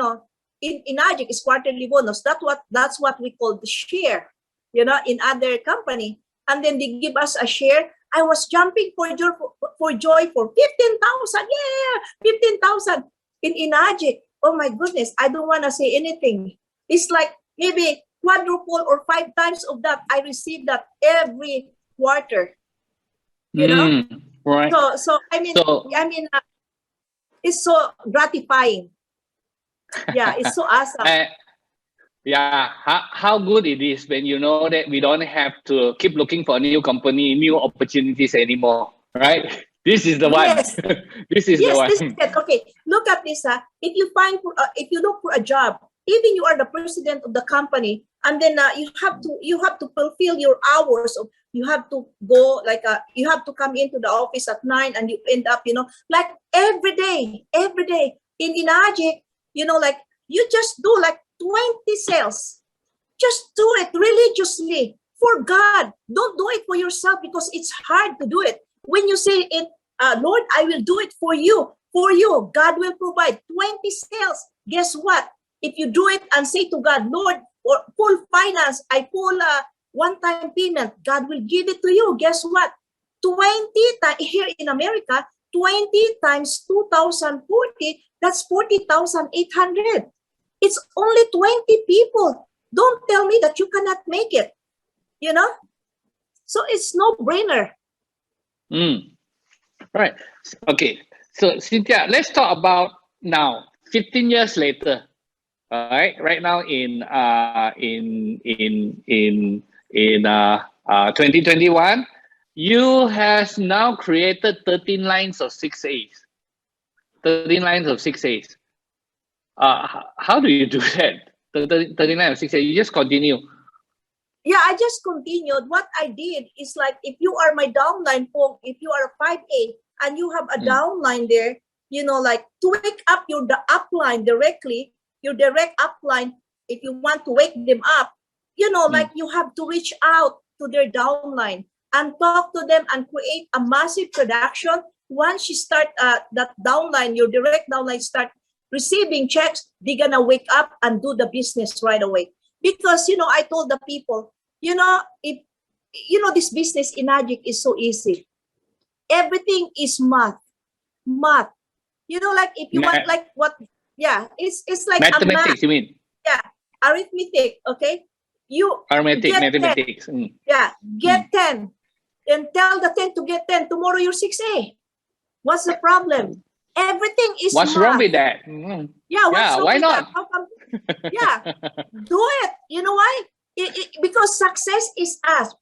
Enagic is quarterly bonus. That's what we call the share, in other company. And then they give us a share. I was jumping for joy for 15,000. Yeah, 15,000 in Enagic. Oh my goodness, I don't want to say anything. It's like maybe quadruple or 5 times of that. I receive that every quarter.
Right.
So it's so gratifying. Yeah, it's so awesome.
How good it is when you know that we don't have to keep looking for a new company, new opportunities anymore, right? This is the one.
Yes.
This is the one.
This is it. Okay, look at this. If you look for a job, even you are the president of the company, and then you have to fulfill your hours. You have to go you have to come into the office at 9, and you end up every day in Enagic, you just do 20 sales. Just do it religiously for God. Don't do it for yourself because it's hard to do it. When you say it, Lord, I will do it for you. For you, God will provide 20 sales. Guess what? If you do it and say to God, Lord, or full finance, I full one-time payment, God will give it to you. Guess what? 20 here in America, 20 times 2,040, that's 40,800. It's only 20 people. Don't tell me that you cannot make it, you know? So it's no brainer.
Right. Okay. So Cynthia, let's talk about now, 15 years later. All right. Right now in 2021, you has now created 13 lines of 6As. 13 lines of 6As. How do you do that? 13 lines of 6A. You just continue.
Yeah, I just continued. What I did is like, if you are my downline, if you are a 5A and you have a downline there, you know, like to wake up the upline directly, your direct upline, if you want to wake them up, you know, like you have to reach out to their downline and talk to them and create a massive production. Once you start that downline, your direct downline start receiving checks, they're gonna wake up and do the business right away. Because, you know, I told the people, you know, if, you know, this business Enagic is so easy. Everything is math. You know, like if you want, like what, yeah, it's like
mathematics, you mean?
Yeah, arithmetic, okay? You
mathematics.
10. Yeah, get 10. And tell the 10 to get 10. Tomorrow you're 6A. What's the problem? Everything is
What's
math.
wrong with that?
Yeah,
why not?
How come? Yeah, do it. You know why? Because success is us.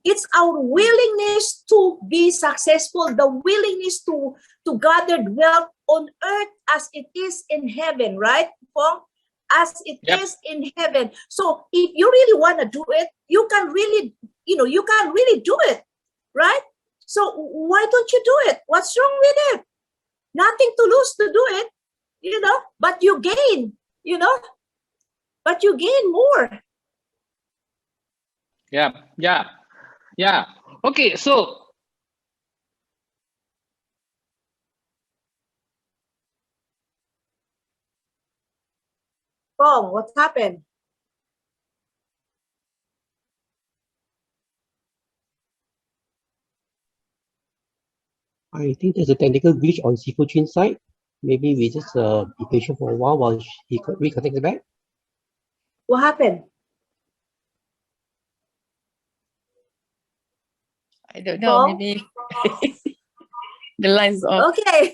It's our willingness to be successful, the willingness to gather wealth on earth as it is in heaven, right, Pong? As it is in heaven. So if you really want to do it, you can really, you know, you can really do it, right? So why don't you do it? What's wrong with it? Nothing to lose to do it, you know, but you gain, you know, but you gain more.
Yeah. Okay, so
Wrong. What happened?
I think there's a technical glitch on Sifu Chin's side. Maybe we just be patient for a while he reconnects back.
What happened?
I don't know, maybe the line's off.
Okay.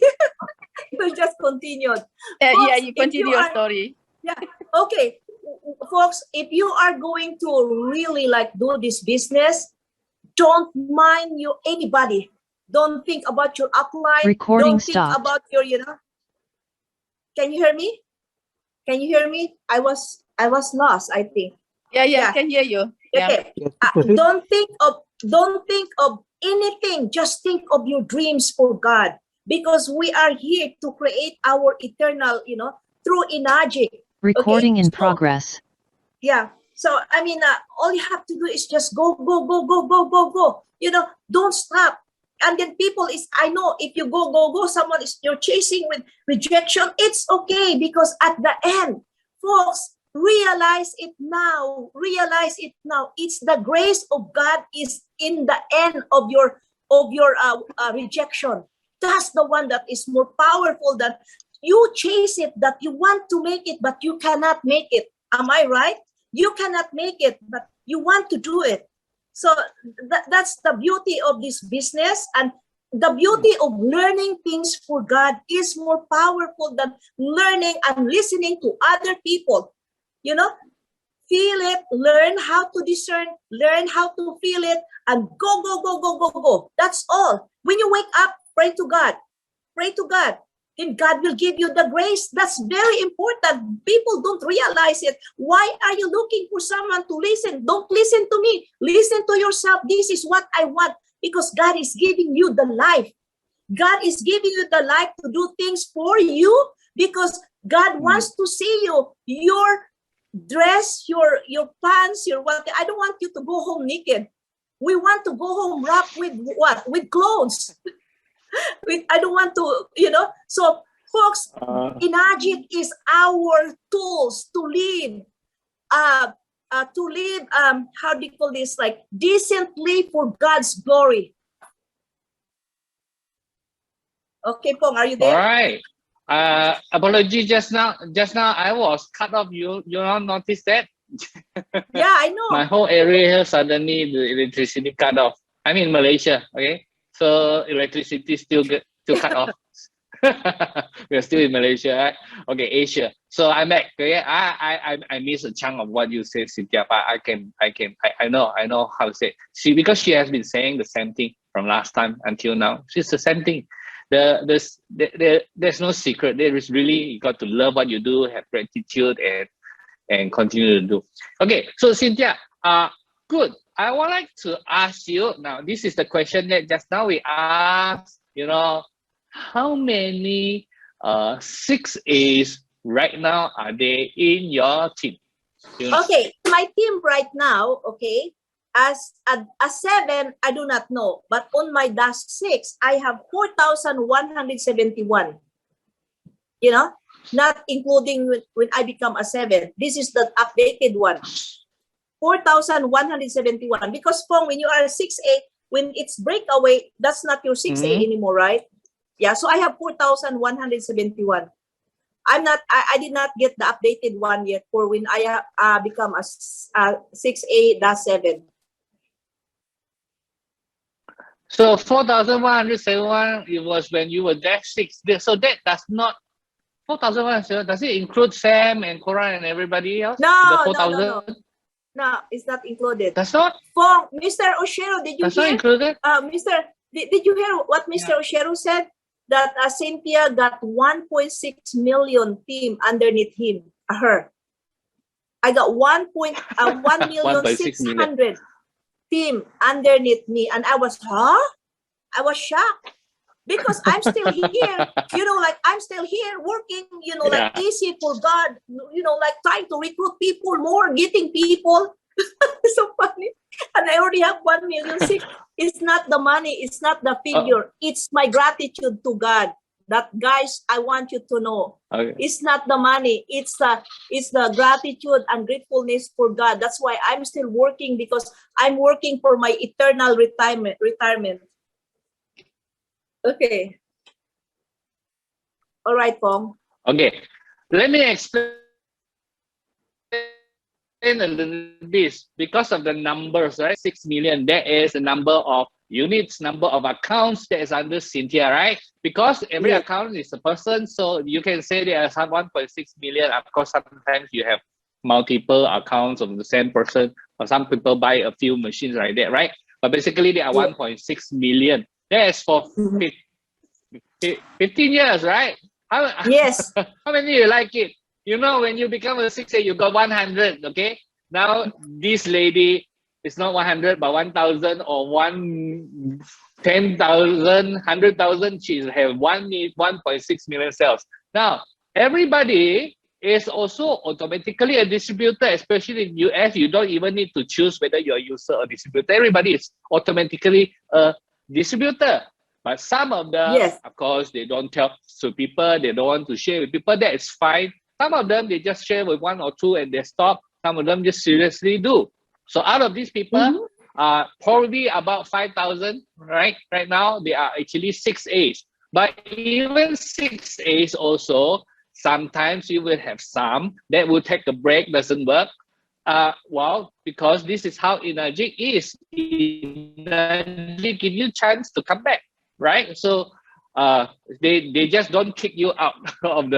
You just continued.
Yeah,
Folks,
you continue your story.
Yeah. Okay. Folks, if you are going to really like do this business, don't mind anybody. Don't think about your upline.
Recording
Don't
stopped.
think about your, you know. Can you hear me? Can you hear me? I was lost, I think.
Yeah, I can hear you.
Okay. Don't think of anything. Just think of your dreams for God, because we are here to create our eternal, you know, through Enagic.
Recording in progress.
Yeah. So I mean, all you have to do is just go. You know, don't stop. And then people is, I know if you go, someone is, you're chasing with rejection. It's okay, because at the end, folks, realize it now. It's the grace of God is in the end of your rejection. That's the one that is more powerful than you chase it, that you want to make it, but you cannot make it. Am I right? You cannot make it, but you want to do it. So that's the beauty of this business, and the beauty of learning things for God is more powerful than learning and listening to other people. You know, feel it, learn how to discern, learn how to feel it, and go. That's all. When you wake up, pray to God. Then God will give you the grace. That's very important. People don't realize it. Why are you looking for someone to listen? Don't listen to me. Listen to yourself. This is what I want, because God is giving you the life. God is giving you the life to do things for you, because God wants to see you. Your dress your pants, your what. I don't want you to go home naked. We want to go home wrapped with what? With clothes. I don't want to, So, folks, Enagic is our tools to live, how do you call this? Like decently for God's glory. Okay, Pong, are you there?
All right. Apology just now. Just now I was cut off. You not notice that?
Yeah, I know.
My whole area suddenly the electricity cut off. I'm in Malaysia. Okay, so electricity still cut off. We're still in Malaysia, right? Okay, Asia. So I'm back. Okay, I missed a chunk of what you said, Cynthia, but I know how to say it. See, because she has been saying the same thing from last time until now. It's the same thing. There's no secret. There is really, you got to love what you do, have gratitude, and continue to do. Okay, so Cynthia, good. I would like to ask you now. This is the question that just now we asked. How many 6As right now are they in your team?
Okay, my team right now, okay, as a 7, I do not know, but on my -6, I have 4,171. Not including when I become a 7. This is the updated one, 4,171. Because when you are a 6A, when it's breakaway, that's not your 6A anymore, right? Yeah, so I have 4,171. I did not get the updated one yet for when I become a 6A-7.
So 4,171, it was when you were -6. So that does not, 4,171, does it include Sam and Koran and everybody else?
No,
the 4,000?
No, it's not included.
That's not?
For Mr. Oshero, did you
That's
hear?
not included?
Did you hear what Mr. Oshero said? That Cynthia got 1.6 million team underneath her. I got 1,600,000 team underneath me, and I was shocked because I'm still here. I'm still here working. Easy for God. Trying to recruit people more, getting people. So funny. And I already have 1,600,000. It's not the money, it's not the figure. It's my gratitude to God. That, guys, I want you to know.
Okay.
It's not the money, it's the gratitude and gratefulness for God. That's why I'm still working, because I'm working for my eternal retirement. Okay. All right, Pong.
Okay. Let me explain a little bit. Because of the numbers, right? 6 million, there is a number of units, number of accounts that is under Cynthia, right? Because every account is a person, so you can say there are 1.6 million. Of course, sometimes you have multiple accounts of the same person, or some people buy a few machines like that, right? But basically, there are 1.6 million. That is for 15 years, right?
Yes.
How many you like it? When you become a 6A, you got 100, okay? Now, this lady is not 100, but 1,000 or 10,000, 100,000. She have 1.6 million sales. Now, everybody is also automatically a distributor, especially in US. You don't even need to choose whether you're a user or distributor. Everybody is automatically a distributor. But some of them, of course, they don't tell to people. They don't want to share with people. That is fine. Some of them, they just share with 1 or 2 and they stop. Some of them just seriously do. So out of these people, probably about 5,000, right? Right now, they are actually 6As. But even 6As also, sometimes you will have some that will take a break, doesn't work. Because this is how Enagic is. Enagic give you chance to come back, right? So they just don't kick you out of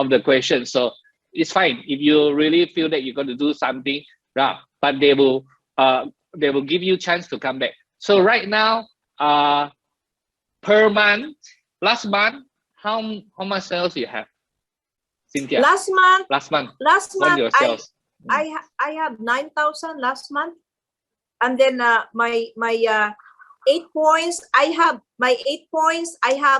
the question. So it's fine if you really feel that you're going to do something, but they will give you chance to come back. So right now, per month, last month, how much sales you have, Cynthia?
Last month,
what your sales?
I have 9,000 last month, and then my 8 points. I have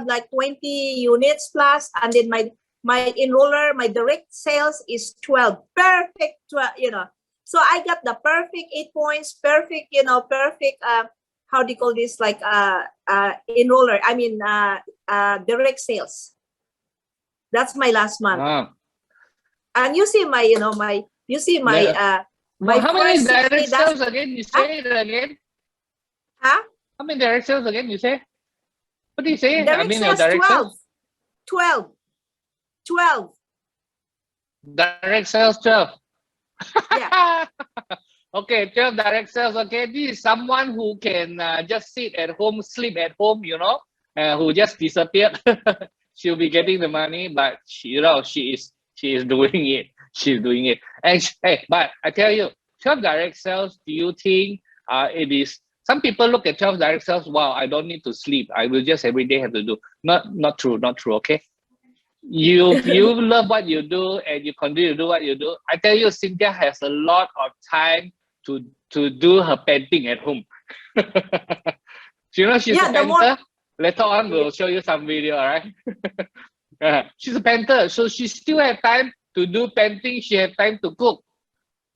like 20 units plus, and then my my enroller, my direct sales is 12. Perfect, 12, So I got the perfect 8 points, perfect, perfect, how do you call this? Like enroller, I mean, direct sales. That's my last month.
Ah.
And you see my,
Yeah.
my
How many
first 60
direct
that's,
sales again? You say it again.
huh?
How many direct sales again? You say? What do you say? I
Direct
mean, your
sales,
direct
12.
sales.
12. 12.
Direct sales 12.
Yeah.
Okay, 12 direct sales. Okay, this is someone who can just sit at home, sleep at home, who just disappeared. She'll be getting the money, but she is doing it. She's doing it. And hey, but I tell you, 12 direct sales, do you think it is? Some people look at 12 direct sales, wow, I don't need to sleep. I will just every day have to do. Not true, okay? You love what you do and you continue to do what you do. I tell you, Cynthia has a lot of time to do her painting at home. She's
Yeah,
a
the more-
painter. Later on, we'll show you some video, all right? She's a painter, so she still have time to do painting. She has time to cook,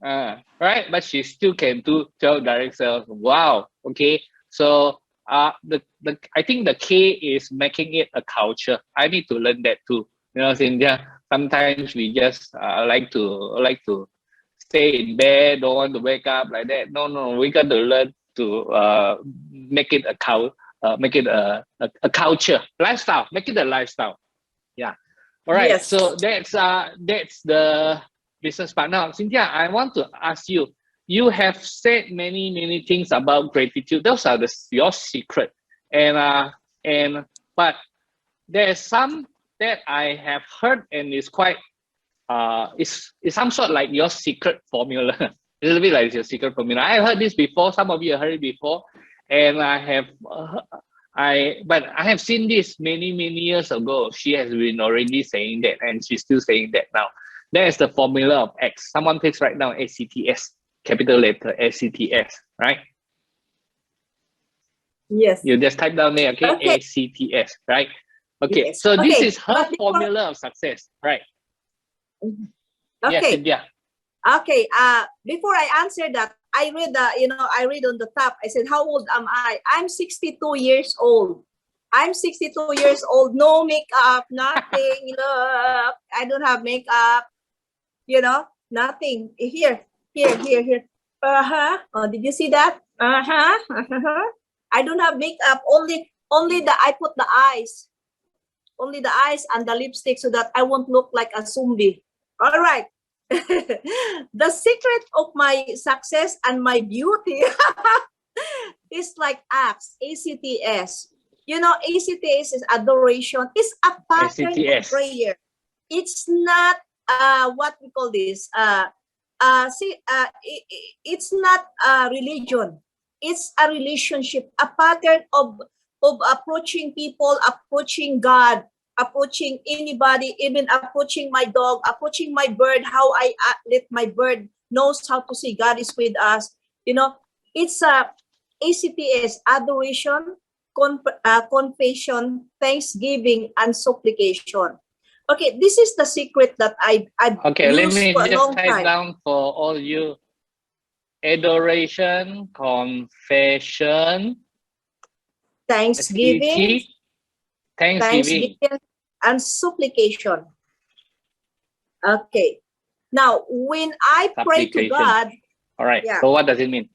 right? But she still can do 12 direct sales. Wow. Okay. So I think the key is making it a culture. I need to learn that too. Cynthia. Sometimes we just like to stay in bed, don't want to wake up like that. No, we got to learn to make it make it a culture, lifestyle. Make it a lifestyle. Yeah. All right.
Yes.
So that's the business part. Now, Cynthia, I want to ask you. You have said many things about gratitude. Those are your secret, but there's some that I have heard and it's quite it's some sort like your secret formula. A little bit like your secret formula. I heard this before. Some of you have heard it before, and I have seen this many years ago. She has been already saying that, and she's still saying that now. That is the formula of X. Someone please write down ACTS, capital letter ACTS, right?
Yes.
You just type down there, okay?
Okay.
ACTS, right? Okay.
Yes.
So this
Okay,
is her
but before-
formula of success, right? Yes,
Okay.
Cynthia.
Okay. Before I answer that, I read I read on the top. I said, how old am I? I'm 62 years old. I'm 62 years old. No makeup, nothing. Look, I don't have makeup. Nothing. Here. Oh, did you see that? I don't have makeup. Only I put the eyes. Only the eyes and the lipstick so that I won't look like a zombie. All right. The secret of my success and my beauty is like ACTS, ACTS. ACTS is adoration. It's a pattern of
ACTS.
prayer. It's not what we call this. It's not a religion. It's a relationship, a pattern of approaching people, approaching God, approaching anybody, even approaching my dog, approaching my bird, how I let my bird knows how to say God is with us. It's ACTS, adoration, confession, thanksgiving, and supplication. Okay, this is the secret that I've
Okay, let
used
me
for a
just
long
type
time.
down for all you. Adoration, confession,
Thanksgiving,
Thanksgiving.
and supplication. Okay. Now, when I pray to
Supplication.
God,
All right.
Yeah.
So what does it mean?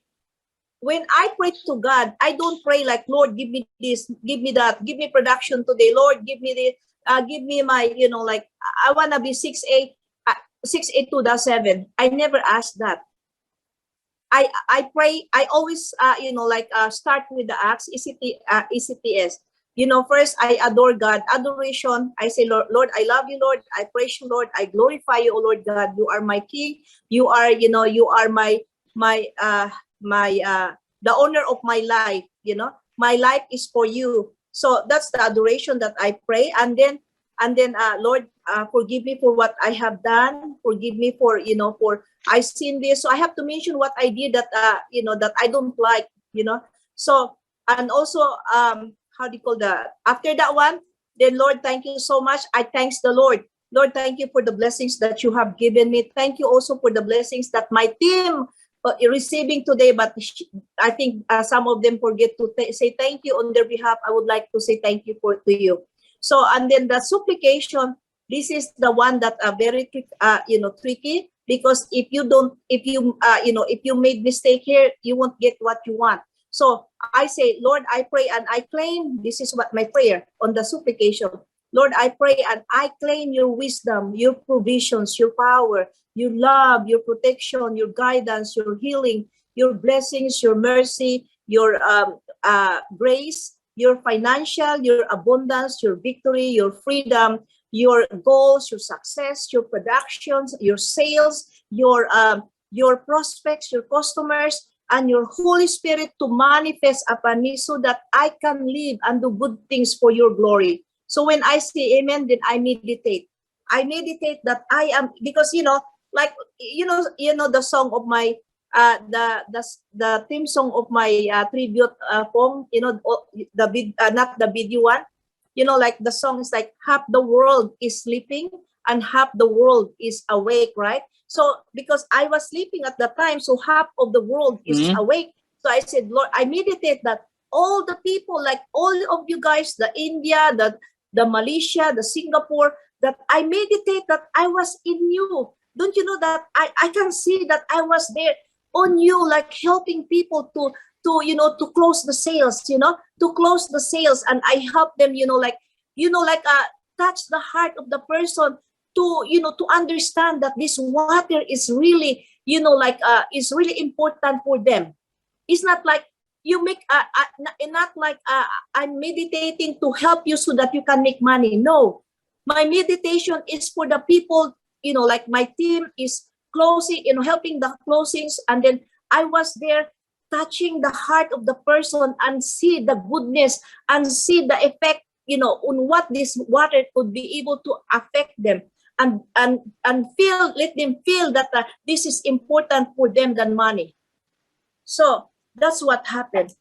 when I pray to God, I don't pray like, Lord, give me this, give me that, give me production today. Lord, give me this, give me my, like, I want to be 6'8", 6'8", 2.7. I never ask that. I pray, I always, start with the acts, ECTS. First I adore God, adoration. I say, Lord, I love you, Lord. I praise you, Lord. I glorify you, oh Lord God. You are my King. You are, you are my the owner of my life. My life is for you. So that's the adoration that I pray. And then, Lord, forgive me for what I have done. Forgive me for, for I seen this. So I have to mention what I did that, that I don't like, So, and also, how do you call that? After that one, then Lord, thank you so much. I thanks the Lord. Lord, thank you for the blessings that you have given me. Thank you also for the blessings that my team receiving today, but I think some of them forget to say thank you on their behalf. I would like to say thank you to you. So, and then the supplication, this is the one that are very tricky, because if you made mistake here, you won't get what you want. So I say, Lord, I pray and I claim, this is what my prayer on the supplication. Lord, I pray and I claim your wisdom, your provisions, your power, your love, your protection, your guidance, your healing, your blessings, your mercy, your grace, your financial, your abundance, your victory, your freedom, your goals, your success, your productions, your sales, your prospects, your customers, and your Holy Spirit to manifest upon me so that I can live and do good things for your glory. So when I say amen, then I meditate. I meditate that I am, because like the song of my the theme song of my tribute poem, not the video one, like the song is like half the world is sleeping and half the world is awake, right? So because I was sleeping at the time, so half of the world is awake. So I said, Lord, I meditate that all the people, like all of you guys, the India, the Malaysia, the Singapore, that I meditate that I was in you. Don't you know that I can see that I was there on you, like helping people to close the sales, to close the sales, and I help them, touch the heart of the person to understand that this water is really, is really important for them. It's not like you make not like I'm meditating to help you so that you can make money. No, my meditation is for the people, like my team is closing, helping the closings, and then I was there touching the heart of the person and see the goodness and see the effect, on what this water could be able to affect them, and let them feel that this is important for them than money. So that's what happened.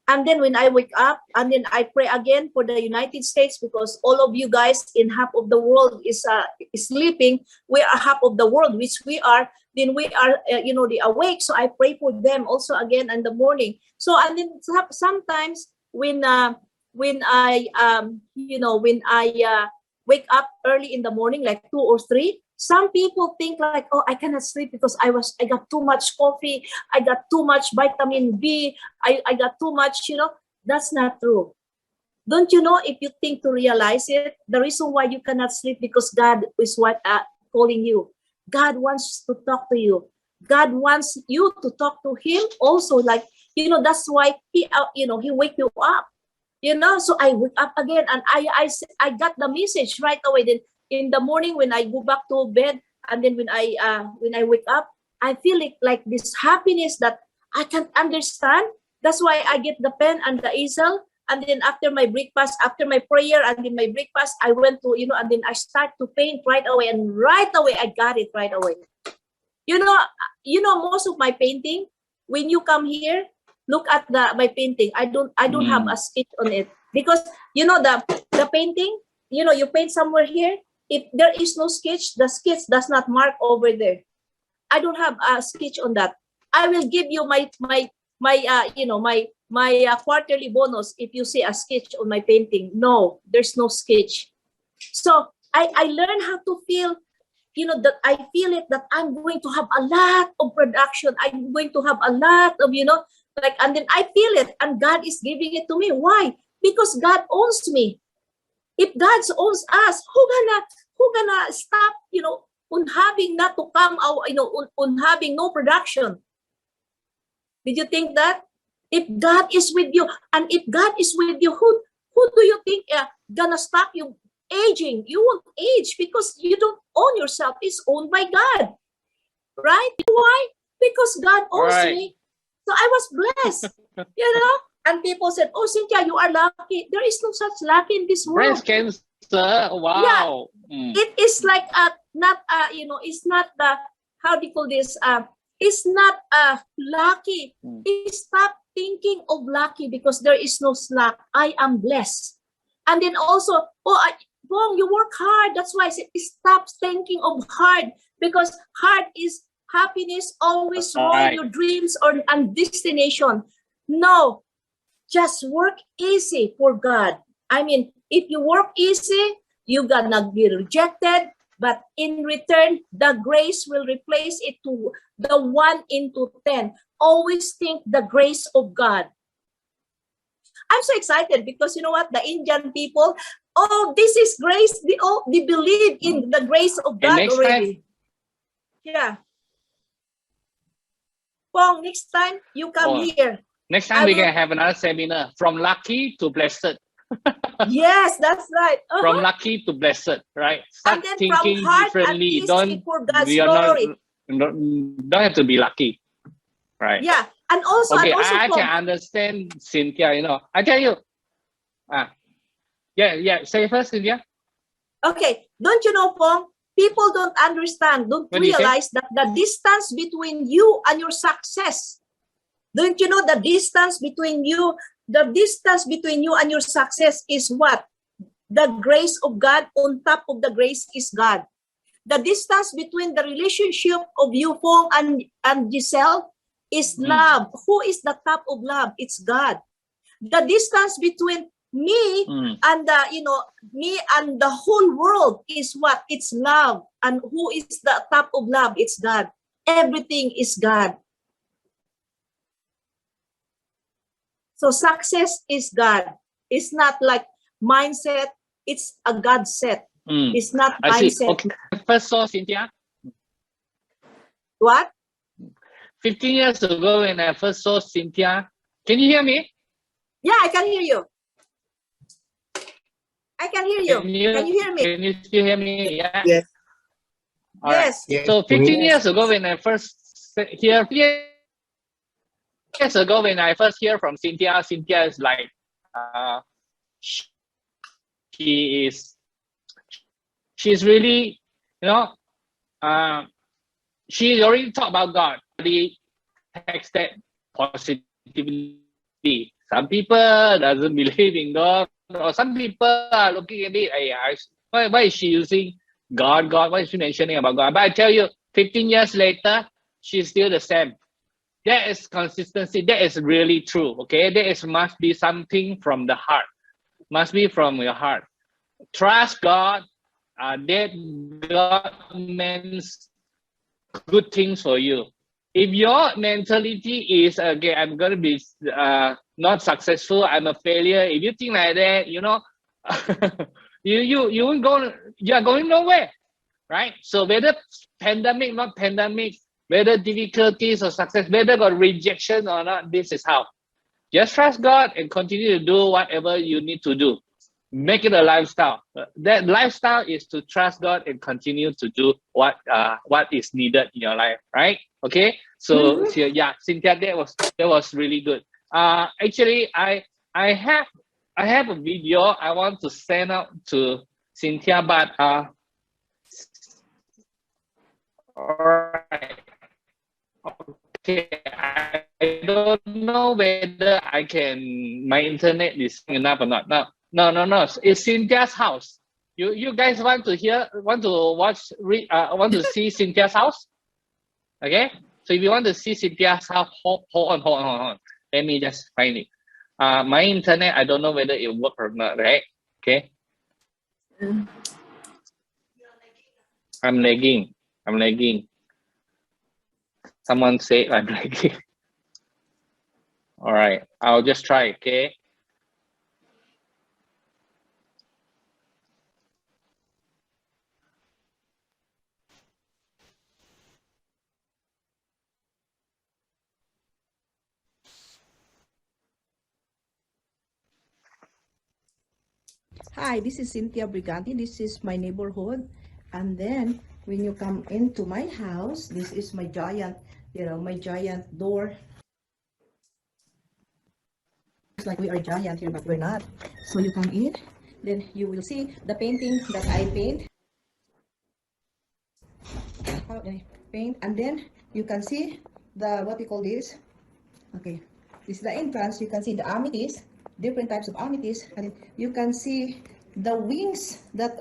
And then when I wake up, and then I pray again for the United States, because all of you guys in half of the world is sleeping. We are half of the world, which we are. Then we are, the awake. So I pray for them also again in the morning. So and then sometimes when I wake up early in the morning, like 2 or 3. Some people think like, oh, I cannot sleep because I got too much coffee, I got too much vitamin B, I got too much, That's not true. Don't you know, if you think to realize it, the reason why you cannot sleep because God is calling you. God wants to talk to you. God wants you to talk to him also, like, that's why he wake you up. So I wake up again and I got the message right away. Then in the morning when I go back to bed, and then when I wake up, I feel it like this happiness that I can't understand. That's why I get the pen and the easel, and then after my breakfast, after my prayer and then my breakfast, I went to, and then I start to paint right away, and right away I got it right away. Most of my painting, when you come here, look at my painting. I don't have a sketch on it, because the painting, you paint somewhere here. If there is no sketch, the sketch does not mark over there. I don't have a sketch on that. I will give you my quarterly bonus if you see a sketch on my painting. No, there's no sketch. So I learned how to feel, that I feel it, that I'm going to have a lot of production. I'm going to have a lot of, and then I feel it, and God is giving it to me. Why? Because God owns me. If God owns us, who gonna stop, on having not to come out, on having no production? Did you think that? If God is with you, and if God is with you, who do you think gonna stop you aging? You won't age because you don't own yourself. It's owned by God, right? Why? Because God owns me. So I was blessed, And people said, "Oh, Cynthia, you are lucky." There is no such luck in this world.
Breast cancer. Wow.
Yeah. It is like it's not the, how do you call this? It's not lucky. Stop thinking of lucky, because there is no luck. I am blessed. And then also, Bong, you work hard. That's why I said stop thinking of hard, because hard is happiness, always rolling
Alright.
your dreams and destination. No, just work easy for God. I mean, if you work easy, you're gonna be rejected, but in return, the grace will replace it to the 1 into 10. Always think the grace of God. I'm so excited because you know what? The Indian people, oh, this is grace. They believe in the grace of
And
God
next
already. Yeah. Pong, next time you come
Oh.
here.
Next time
I
we
will-
can have another seminar from lucky to blessed.
Yes, that's right.
From lucky to blessed, right? Start
And then
thinking
from hard and
differently.
easy
Don't
for God's
we are not
glory.
don't have to be lucky, right?
Yeah, and also,
Okay, I
Pong,
can understand Cynthia. You know, I tell you, yeah. Say first, Cynthia.
okay, don't you know, Pong? People don't understand, don't
What do you say?
realize that the distance between you and your success. Don't you know the distance between you? The distance between you and your success is what? The grace of God. On top of the grace is God. The distance between the relationship of you, Pong, and Giselle is love. Who is the top of love? It's God. The distance between me and me and the whole world is what? It's love. And who is the top of love? It's God. Everything is God. So success is God. It's not like mindset. It's a God set. It's not
I see.
mindset.
Okay, I first saw Cynthia
What?
15 years ago when I first saw Cynthia. Can you hear me?
Yeah, I can hear you. I can hear you. Can you hear me?
Can you still hear me? Yeah.
Yes.
All right.
Yes.
So 15
Yes.
years ago when I first hear 15 years ago when I first hear from Cynthia, Cynthia is like she's really, you know, she already talked about God. The text that positively. Some people doesn't believe in God, or some people are looking at it. Hey, why is she using God? Why is she mentioning about God? But I tell you, 15 years later, she's still the same. That is consistency. That is really true. Okay, must be something from the heart. Must be from your heart. Trust God. That God means good things for you. If your mentality is, okay, I'm going to be not successful, I'm a failure. If you think like that, you know, you won't go, you are going nowhere, right? So whether pandemic, not pandemic, whether difficulties or success, whether got rejection or not, this is how. Just trust God and continue to do whatever you need to do. Make it a lifestyle. That lifestyle is to trust God and continue to do what is needed in your life, right? Okay. So yeah, Cynthia, that was really good. Actually, I have a video I want to send out to Cynthia, but all right. Okay, I don't know whether I can. My internet is enough or not. No. It's Cynthia's house. You guys want to see Cynthia's house? Okay. So if you want to see Cynthia's house, hold on. Let me just find it. My internet, I don't know whether it works or not, right? Okay. I'm lagging. Someone say I'm lagging. All right. I'll just try. Okay.
Hi, this is Cynthia Briganti. This is my neighborhood. And then when you come into my house, this is my giant, my giant door. It's like we are giant here, but we're not. So you come in, then you will see the painting that I paint. How I paint, and then you can see what you call this. Okay, this is the entrance. You can see the amethyst, different types of amethyst, and you can see the wings that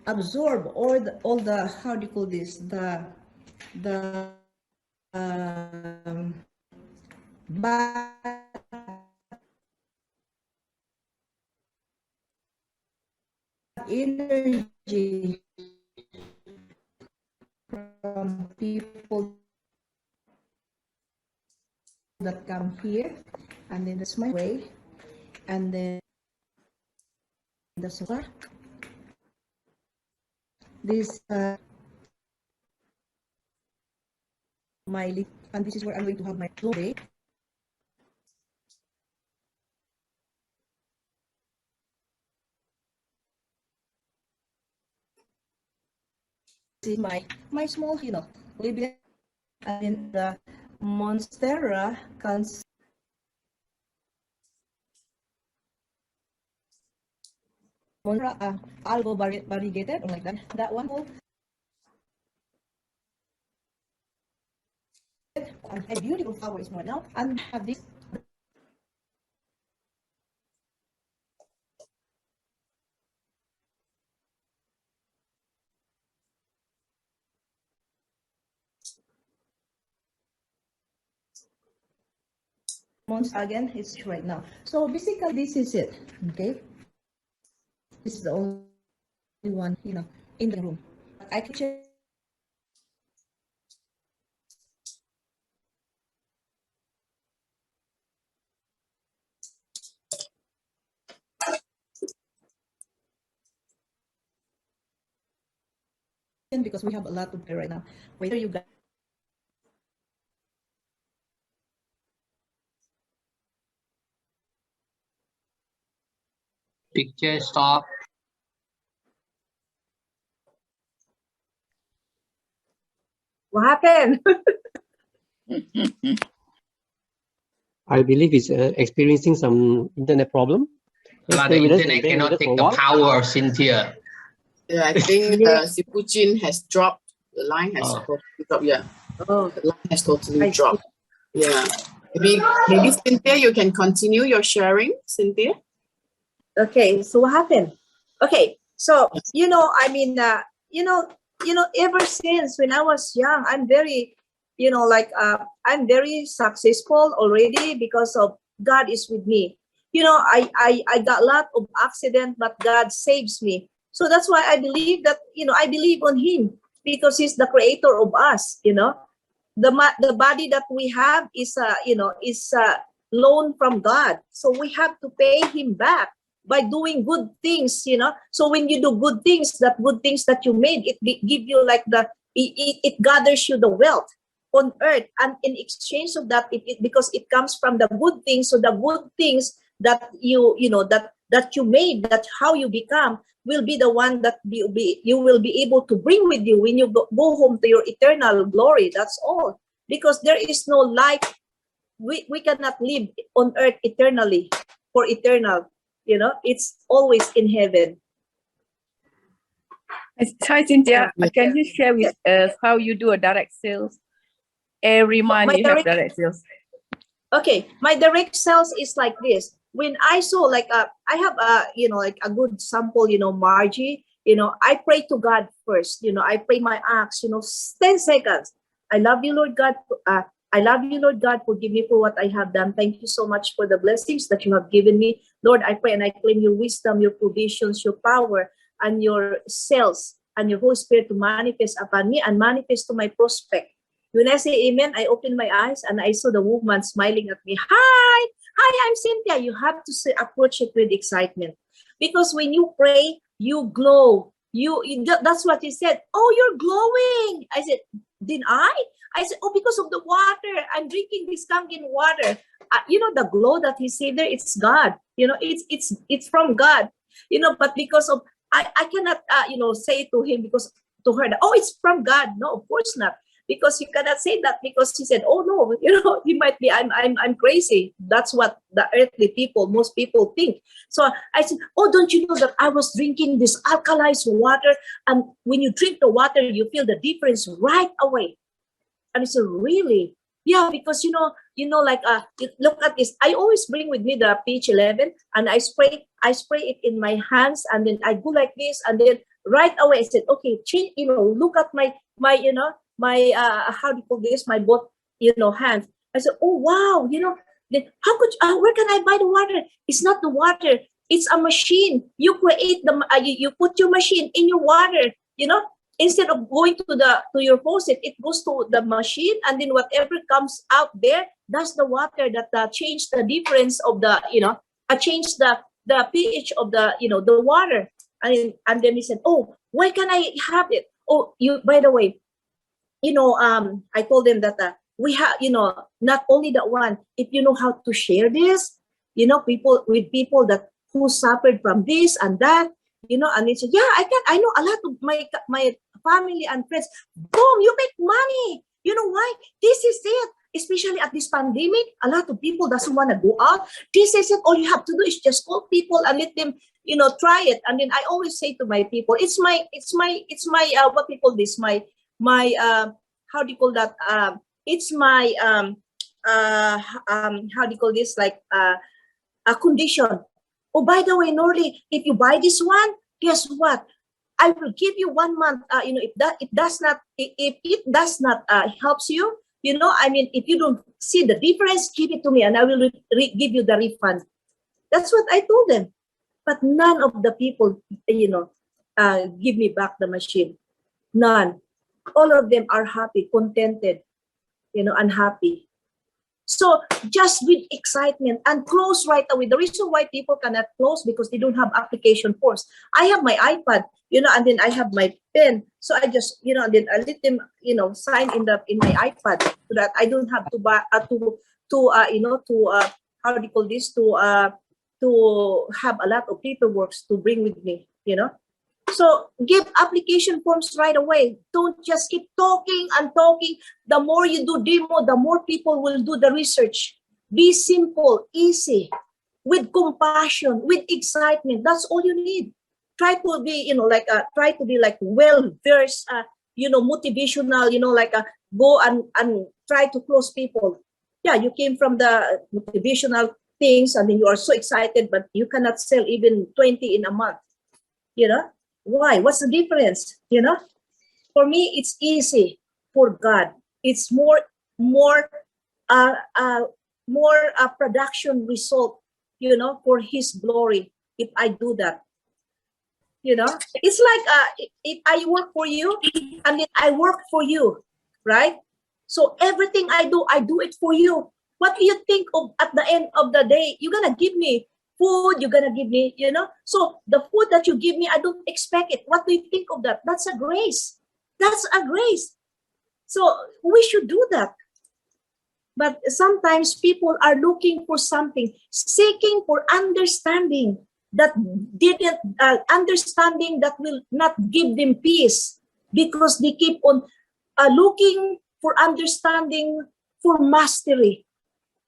absorb all the how do you call this the bad energy from people that come here, and then that's my way, and then the sofa. This my lip, and this is where I'm going to have my clothing. This is my small, living, and then the monstera comes. Algo variegated, or like that. That one. And a beautiful flowers more now. And have this. Months again, it's right now. So basically, this is it. Okay. This is the only one, in the room. I can check. Because we have a lot to play right now. Whether you guys.
Picture stop.
What happened?
I believe he's experiencing some internet problem. Let's
The
stay with us
internet
and bear
cannot
with us
take
for a
the
while.
power of Cynthia.
Yeah, I think Sipuchin has dropped. The line has totally dropped. Yeah. Oh, the line has totally dropped. Yeah. Maybe Cynthia, you can continue your sharing, Cynthia.
Okay, so what happened? Okay, so ever since when I was young, I'm very, I'm very successful already because of God is with me. I got a lot of accident, but God saves me. So that's why I believe that, I believe on Him because He's the creator of us. The body that we have is loan from God. So we have to pay Him back by doing good things. So when you do good things that you made, give you like it gathers you the wealth on earth, and in exchange of that, because it comes from the good things. So the good things that you made, that how you become, will be the one that you will be able to bring with you when you go home to your eternal glory. That's all, because there is no life. We cannot live on earth eternally for eternal. It's always in heaven.
Hi, Cynthia. Can you share with us how you do a direct sales? Every month you have direct sales.
Okay, my direct sales is like this. When I saw I have a good sample, Margie, I pray to God first. I pray my acts, 10 seconds. I love you, Lord God. I love you, Lord God. Forgive me for what I have done. Thank you so much for the blessings that you have given me. Lord, I pray and I claim your wisdom, your provisions, your power, and your sales, and your Holy Spirit to manifest upon me and manifest to my prospect. When I say amen, I opened my eyes and I saw the woman smiling at me. Hi, I'm Cynthia. You have to approach it with excitement, because when you pray, you glow. That's what he said. Oh, you're glowing. I said, did I? I said, oh, because of the water. I'm drinking this Kangen water. The glow that he said there, it's God. It's from God. But because of I cannot say to him, because to her that, oh, it's from God. No, of course not. Because you cannot say that, because he said, oh no, he might be, I'm crazy. That's what the earthly people, most people think. So I said, oh, don't you know that I was drinking this alkalized water, and when you drink the water, you feel the difference right away. And I said, really? Yeah, because like look at this. I always bring with me the pH 11, and I spray it in my hands, and then I go like this, and then right away I said, okay, change, look at my my how do you call this, my both hands. I said, oh wow, then how could where can I buy the water? It's not the water, it's a machine. You create the you put your machine in your water, instead of going to your faucet, it goes to the machine, and then whatever comes out there, that's the water that change the difference of the change the pH of the the water. And then he said, oh, why can I have it? Oh, you, by the way, I told them that we have, not only that one, if you know how to share this, people that who suffered from this and that, and they said, yeah, I know a lot of my family and friends. Boom, you make money. You know why? This is it. Especially at this pandemic, a lot of people doesn't want to go out. This is it. All you have to do is just call people and let them, try it. And then I always say to my people, it's my what we call this, my how do you call that? It's my how do you call this, like a condition. Oh, by the way, Norley, if you buy this one, guess what? I will give you 1 month. If it does not helps you, if you don't see the difference, give it to me, and I will give you the refund. That's what I told them. But none of the people, give me back the machine. None. All of them are happy, contented, unhappy. So just with excitement and close right away. The reason why people cannot close because they don't have application forms. I have my iPad, and then I have my pen. So I just, and then I let them, sign in my iPad so that I don't have to buy how do you call this, to have a lot of paperwork to bring with me, So give application forms right away. Don't just keep talking and talking. The more you do demo, the more people will do the research. Be simple, easy, with compassion, with excitement. That's all you need. Try to be, try to be like well-versed, motivational, go and try to close people. Yeah, you came from the motivational things and then you are so excited, but you cannot sell even 20 in a month, Why? What's the difference? For me, it's easy. For God, it's more production result, for His glory. If I do that, it's like if I work for you and then I work for you, right? So everything I do it for you. What do you think of at the end of the day? You're gonna give me food, you're gonna give me, So the food that you give me, I don't expect it. What do you think of that? That's a grace. That's a grace. So we should do that. But sometimes people are looking for something, seeking for understanding that didn't understanding that will not give them peace because they keep on looking for understanding for mastery.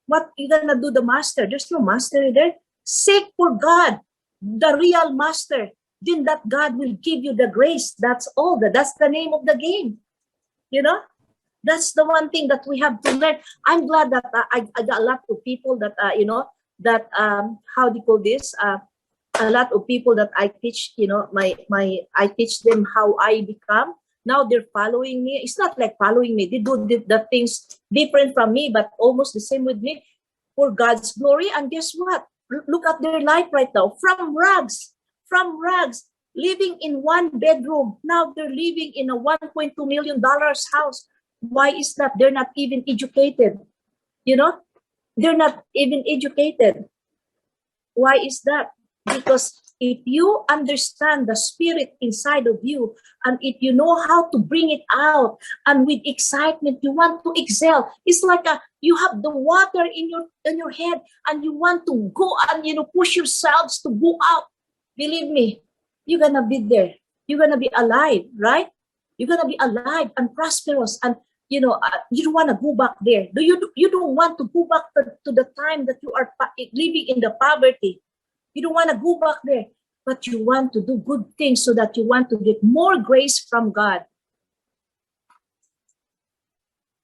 What you gonna do the master? There's no mastery there. Seek for God, the real master. Then that God will give you the grace. That's all. That's the name of the game. That's the one thing that we have to learn. I'm glad that I got a lot of people that how do you call this? A lot of people that I teach. I teach them how I become. Now they're following me. It's not like following me. They do the things different from me, but almost the same with me for God's glory. And guess what? Look at their life right now. From rags, living in one bedroom. Now they're living in a $1.2 million house. Why is that? They're not even educated. They're not even educated. Why is that? Because if you understand the spirit inside of you, and if you know how to bring it out, and with excitement, you want to excel. It's like you have the water in your head, and you want to go and push yourselves to go out. Believe me, you're gonna be there. You're gonna be alive, right? You're gonna be alive and prosperous, and you don't want to go back there. You don't want to go back to the time that you are living in the poverty. You don't want to go back there, but you want to do good things so that you want to get more grace from God.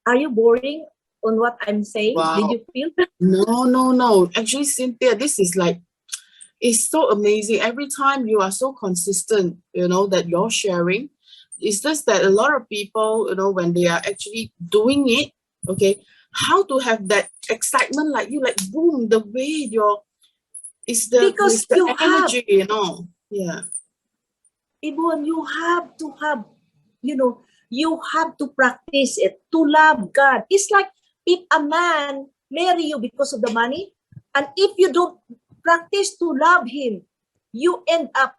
Are you boring on what I'm saying?
Wow.
Did you feel?
No. Actually, Cynthia, this is like, it's so amazing. Every time you are so consistent, that you're sharing. It's just that a lot of people, when they are actually doing it, okay, how to have that excitement like you, like boom, the way it's the energy, Yeah.
Ibon, you have to have, you have to practice it to love God. It's like if a man marry you because of the money, and if you don't practice to love him, you end up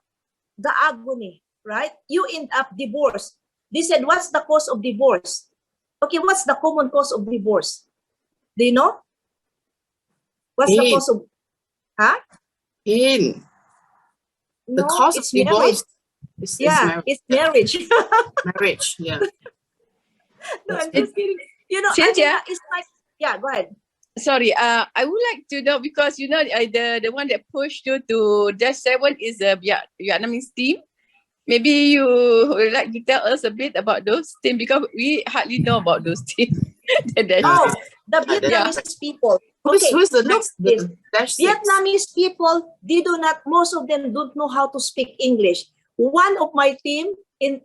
the agony, right? You end up divorce. They said, what's the cause of divorce? Okay, what's the common cause of divorce? Do you know? What's the
Pain.
cause of, huh?
The
No,
cause of
it's
divorce
marriage.
is
Yeah,
marriage.
it's marriage.
Marriage, yeah.
No, I'm just kidding.
Cynthia?
It's like, yeah, go ahead.
Sorry, I would like to know, because the one that pushed you to Dash 7 is the Vietnamese team. Maybe you would like to tell us a bit about those teams, because we hardly know about those teams.
Oh, the Vietnamese people. Okay,
Who's the
look,
next? Dash 6?
Vietnamese people, most of them don't know how to speak English. One of my team in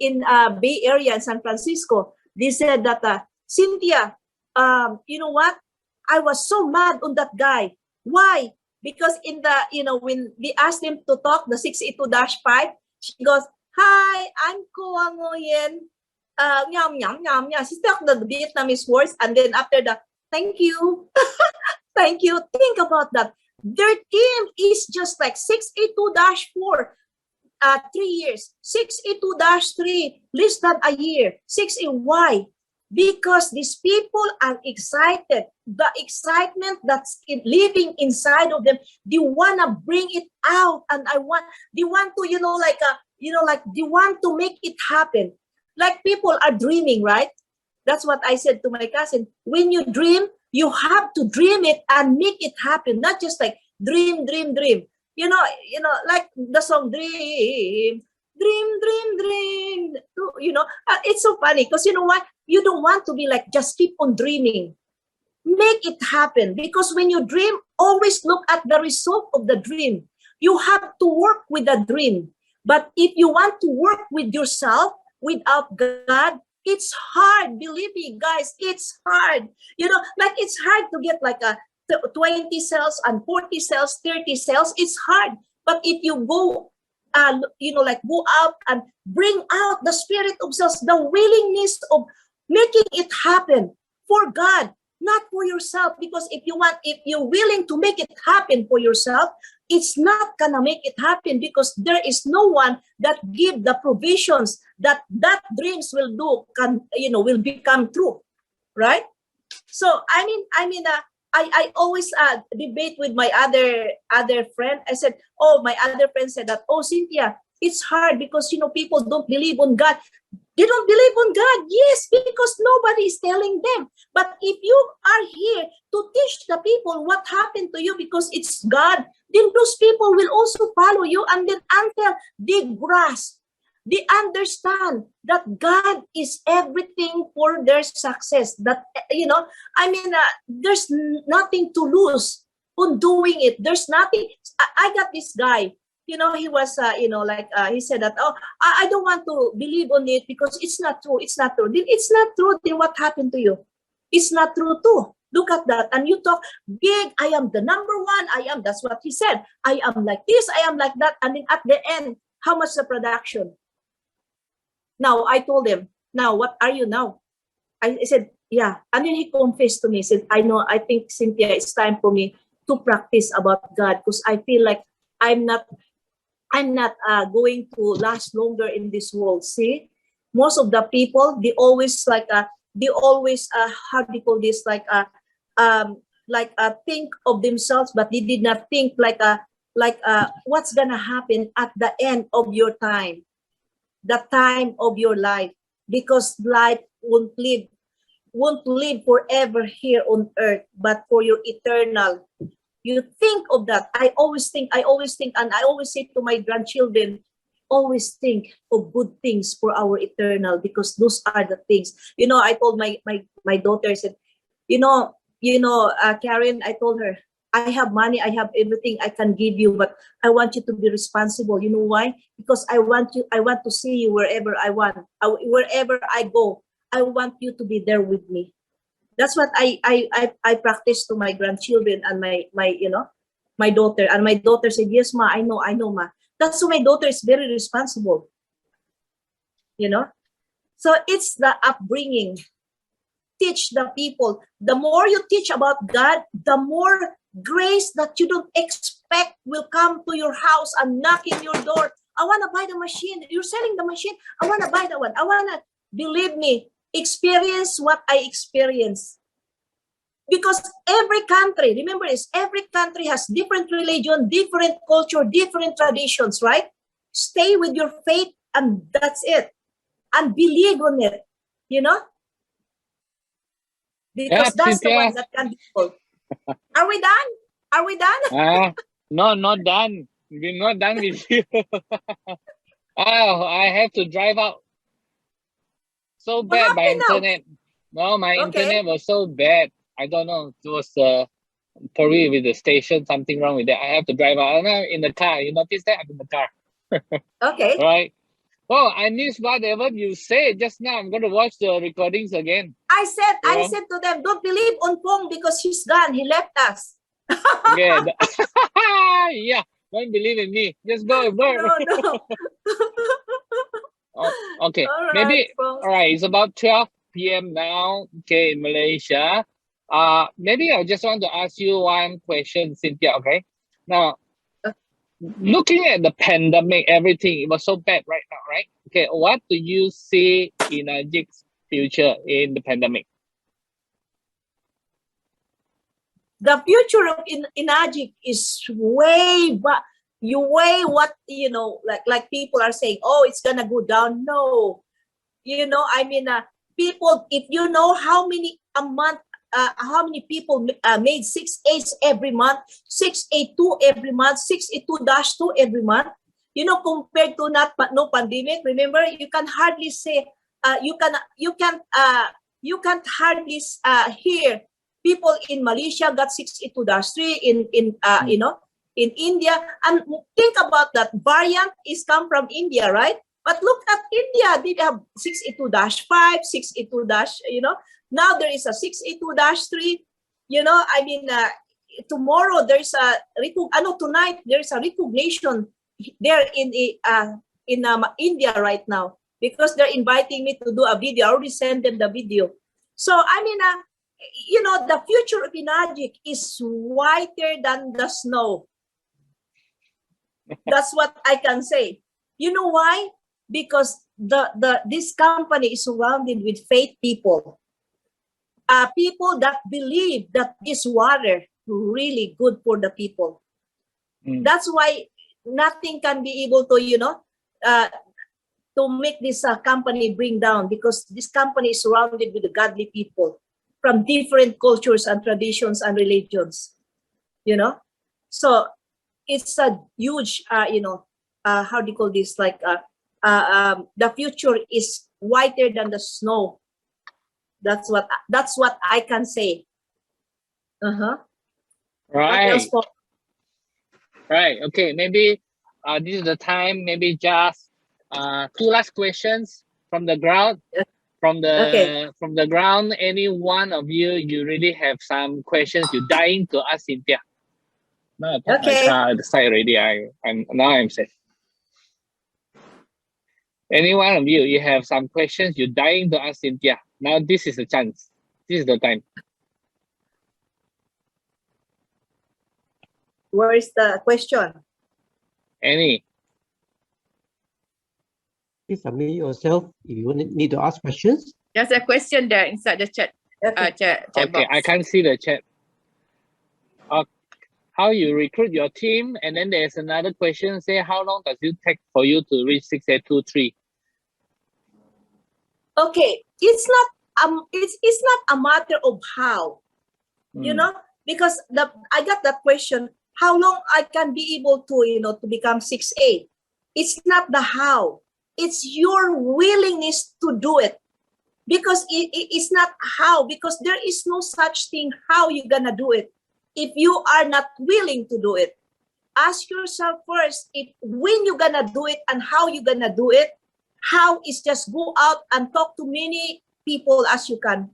Bay Area in San Francisco, they said that, Cynthia, you know what? I was so mad on that guy. Why? Because in the, when we asked him to talk, the 682-5, she goes, hi, I'm Koa Nguyen. Nyam, nyam, nyam, nyam. She talked the Vietnamese words, and then after that, thank you. Thank you. Think about that. Their team is just like 682-4, 3 years. 682-3, less than a year. 60, why? Because these people are excited. The excitement that's living inside of them, they wanna bring it out, and they want to, they want to make it happen. Like people are dreaming, right? That's what I said to my cousin. When you dream, you have to dream it and make it happen, not just like dream, dream, dream. Like the song Dream, Dream, Dream, Dream. It's so funny because you know what? You don't want to be like just keep on dreaming. Make it happen, because when you dream, always look at the result of the dream. You have to work with the dream. But if you want to work with yourself without God, it's hard. Believe me, guys, it's hard. Like it's hard to get like a 20 cells and 40 cells, 30 cells. It's hard. But if you go, go out and bring out the spirit of cells, the willingness of making it happen for God, not for yourself. Because if you're willing to make it happen for yourself, it's not gonna make it happen, because there is no one that give the provisions that dreams will will become true, right? So I always debate with my other friend. I said, my other friend said that, Cynthia, it's hard because people don't believe on God. They don't believe on God. Yes, because nobody is telling them. But if you are here to teach the people what happened to you because it's God, then those people will also follow you, and then until they grasp, they understand that God is everything for their success. That, there's nothing to lose on doing it. There's nothing. I got this guy. He was, he said that, I don't want to believe on it because it's not true. It's not true. Then it's not true. Then what happened to you? It's not true too. Look at that. And you talk big. I am the number one. That's what he said. I am like this. I am like that. And then at the end, how much the production? Now, I told him, now, what are you now? I said, yeah. And then he confessed to me, he said, I think, Cynthia, it's time for me to practice about God, because I feel like I'm not going to last longer in this world. See, most of the people, they always how do you call this, think of themselves, but they did not think what's gonna happen at the end of your time, the time of your life, because life won't live forever here on earth, but for your eternal. You think of that. I always think, and I always say to my grandchildren, always think of good things for our eternal, because those are the things. I told my daughter, I said, Karen, I told her, I have money, I have everything I can give you, but I want you to be responsible. You know why? Because I want to see you wherever I want, wherever I go. I want you to be there with me. That's what I practice to my grandchildren and my daughter. And my daughter said, yes, ma, I know, ma. That's why my daughter is very responsible. So it's the upbringing. Teach the people. The more you teach about God, the more grace that you don't expect will come to your house and knock in your door. I want to buy the machine. You're selling the machine. I want to buy that one. I want to, believe me, experience what I experience. Because every country, remember this, every country has different religion, different culture, different traditions, right? Stay with your faith and that's it. And believe on it, Because
Yep,
that's the
Cynthia.
one that can be told. Are we done? Are we done?
No, not done. We're not done with you. Oh, I have to drive out. So bad my
happened now?
internet. No, my
Okay.
internet was so bad. I don't know. It was probably with the station, something wrong with that. I have to drive out. I'm now in the car. You notice that? I'm in the car.
Okay.
Right? Oh, I missed whatever you said just now. I'm going to watch the recordings again.
I
Yeah.
said to them, don't believe on Pong because he's gone. He left us.
Yeah. Yeah. Don't believe in me. Just go.
No.
Oh, okay.
All right,
Maybe
Pong.
all right. It's about 12 p.m. now. Okay, in Malaysia. Maybe I just want to ask you one question, Cynthia. Okay. Now, looking at the pandemic, everything it was so bad right now, right? Okay. What do you see in Enagic's future in the pandemic?
The future of Enagic is way back. You weigh what, like people are saying, oh, it's gonna go down. No, people, if you know how many a month, how many people made 6/8 every month, 682 every month, 682-2 every month, compared to no pandemic. Remember, you can hardly say, you can't hardly hear people in Malaysia got 682-3 in India. And think about that. Variant is come from India, right? But look at India. They have 682-5, 682 now there is a 682-3. Tomorrow there's a tonight there's a recognition there in India right now, because they're inviting me to do a video. I already sent them the video. So the future of Enagic is whiter than the snow. That's what I can say. You know why? Because this company is surrounded with faith people. People that believe that this water really good for the people. That's why nothing can be able to, to make this company bring down, because this company is surrounded with the godly people from different cultures and traditions and religions, So it's a huge, how do you call this? Like, the future is whiter than the snow. That's what I can say.
Right.
What else, Paul?
Right. Okay. Maybe this is the time. Maybe just two last questions from the ground. From the ground, any one of you really have some questions you're dying to ask Cynthia? No, I put my car at the side already. I'm safe. Any one of you have some questions you're dying to ask Cynthia? Now this is the chance. This is the time.
Where is the question?
Any?
Please unmute yourself if you need to ask questions.
There's a question there inside the chat. Chat
Okay,
box.
I can't see the chat. How you recruit your team, and then there's another question. Say, how long does it take for you to reach 6823?
Okay, it's not a matter of how, because I got that question. How long I can be able to to become 6A? It's not the how. It's your willingness to do it. Because it's not how, because there is no such thing how you're gonna do it if you are not willing to do it. Ask yourself first if when you're gonna do it and how you're gonna do it. How is just go out and talk to many people as you can.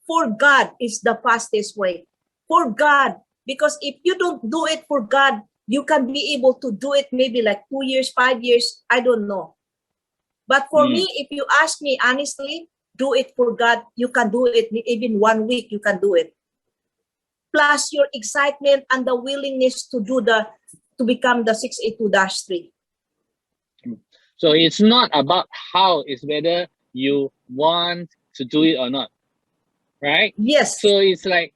For God is the fastest way. For God. Because if you don't do it for God, you can be able to do it maybe like 2 years, 5 years, I don't know. But for me, if you ask me honestly, do it for God, you can do it. Even 1 week, you can do it. Plus your excitement and the willingness to become the 682-3.
So it's not about how, it's whether you want to do it or not, right?
Yes.
So it's like,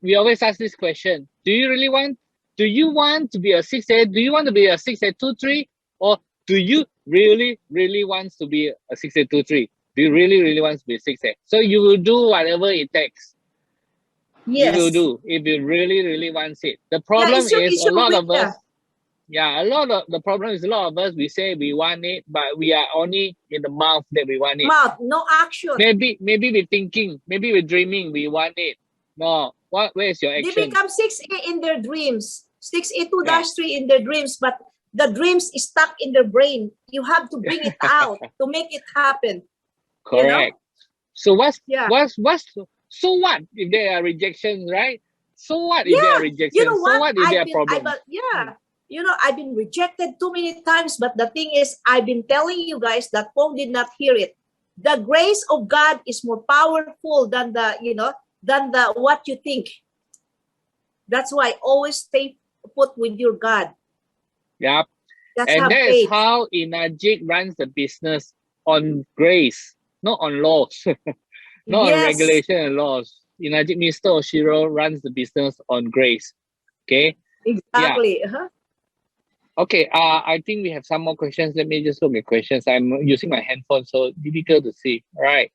we always ask this question: do you want to be a 682? Do you want to be a 6823, or do you really want to be a 6823? Do you really want to be a 68? So you will do whatever it takes.
Yes.
You will do if you really want it. The problem is a lot of us. Yeah, the problem is a lot of us, we say we want it, but we are only in the mouth that we want it.
Mouth, no action.
Maybe we're thinking, maybe we're dreaming, we want it. No, where is your action?
They become 6A in their dreams, 682-3 in their dreams, but the dreams is stuck in their brain. You have to bring it out to make it happen.
Correct.
You know?
So so what if there are rejections, right? So what if there are rejections?
You know what?
So what if there are problems?
You know, I've been rejected too many times, but the thing is, I've been telling you guys that Paul did not hear it. The grace of God is more powerful than what you think. That's why always stay put with your God.
Yep.
That's
and that
faith.
is how Enagic runs the business, on grace, not on laws. Not on regulation and laws. Enagic, Mr. Oshiro runs the business on grace. Okay?
Exactly.
Yeah. Okay, I think we have some more questions. Let me just look at questions. I'm using my handphone, so difficult to see. All right.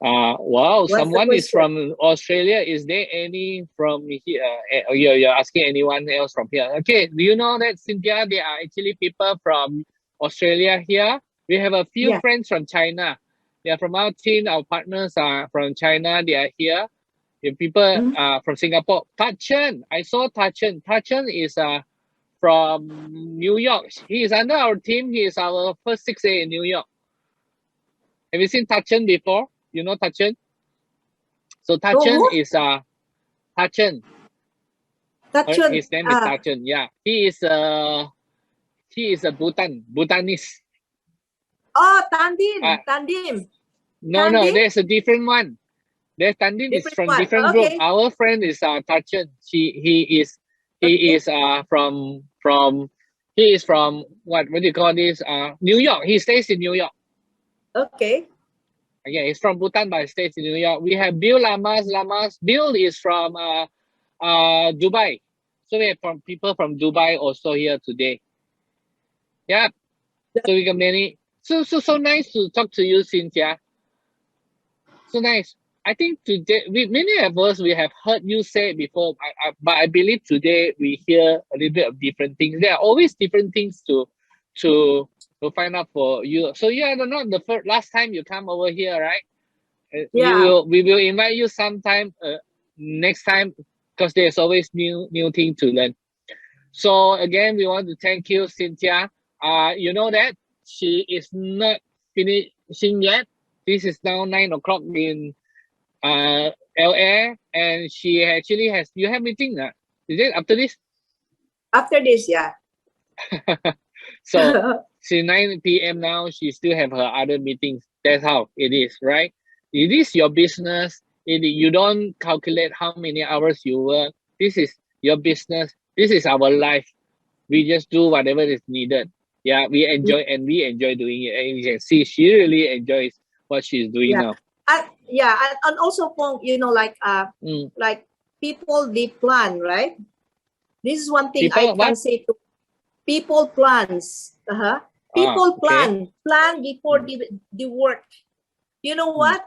Wow, someone is from Australia. Is there any from here? You're asking anyone else from here? Okay, do you know that, Cynthia, there are actually people from Australia here? We have a few friends from China. They are from our team. Our partners are from China. They are here. The people from Singapore. Tachen, I saw Tachen. Tachen is from New York. He is under our team. He is our first 6A in New York. Have you seen Tachen before? You know Tachen? So Tachen is Tachen. His name is Tachen. Yeah, he is a Bhutanese.
Oh, Tandim.
No, there's a different one. There's Tandim is from different group. Our friend is Tachen. He is from what do you call this? New York. He stays in New York.
Okay.
Yeah, he's from Bhutan, but he stays in New York. We have Bill Lamas. Bill is from Dubai. So we have people from Dubai also here today. Yeah. So we got many. So nice to talk to you, Cynthia. So nice. I think today, many of us, we have heard you say it before, but I believe today we hear a little bit of different things. There are always different things to find out for you. So you are not the last time you come over here, right? We will invite you sometime next time, because there's always new thing to learn. So again, we want to thank you, Cynthia. You know that she is not finishing yet. This is now 9 o'clock in LA, and she actually has. You have meeting, is it after this?
After this, yeah.
So since 9 p.m. now, she still have her other meetings. That's how it is, right? It is your business. You don't calculate how many hours you work. This is your business. This is our life. We just do whatever is needed. Yeah, we enjoy doing it. And you can see she really enjoys what she's doing now.
And also, like people, they plan, right? This is one thing I can say to people plans. People plan before the work. You know what?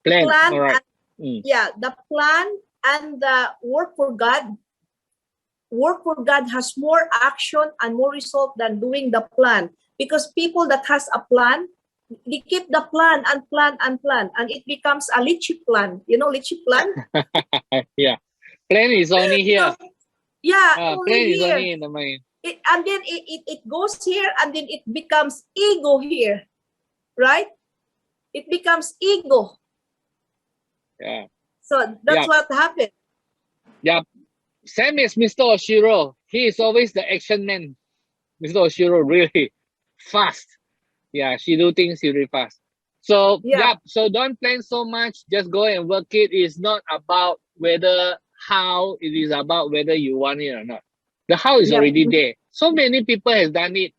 Plan. All right.
The plan and the work for God. Work for God has more action and more result than doing the plan, because people that has a plan, they keep the plan and plan and plan, and it becomes a lychee plan. You know, lychee plan.
Yeah. Plan is only here.
So, yeah,
Plan
only
is
here.
only in the mind.
And then it goes here, and then it becomes ego here, right? It becomes ego.
Yeah.
So that's
Yeah.
what happened.
Yeah. Same as Mr. Oshiro. He is always the action man. Mr. Oshiro really fast. Yeah, she do things really fast. So
Yeah.
so don't plan so much. Just go and work it. It's not about whether how, it is about whether you want it or not. The how is
Yeah.
already there. So many people has done it.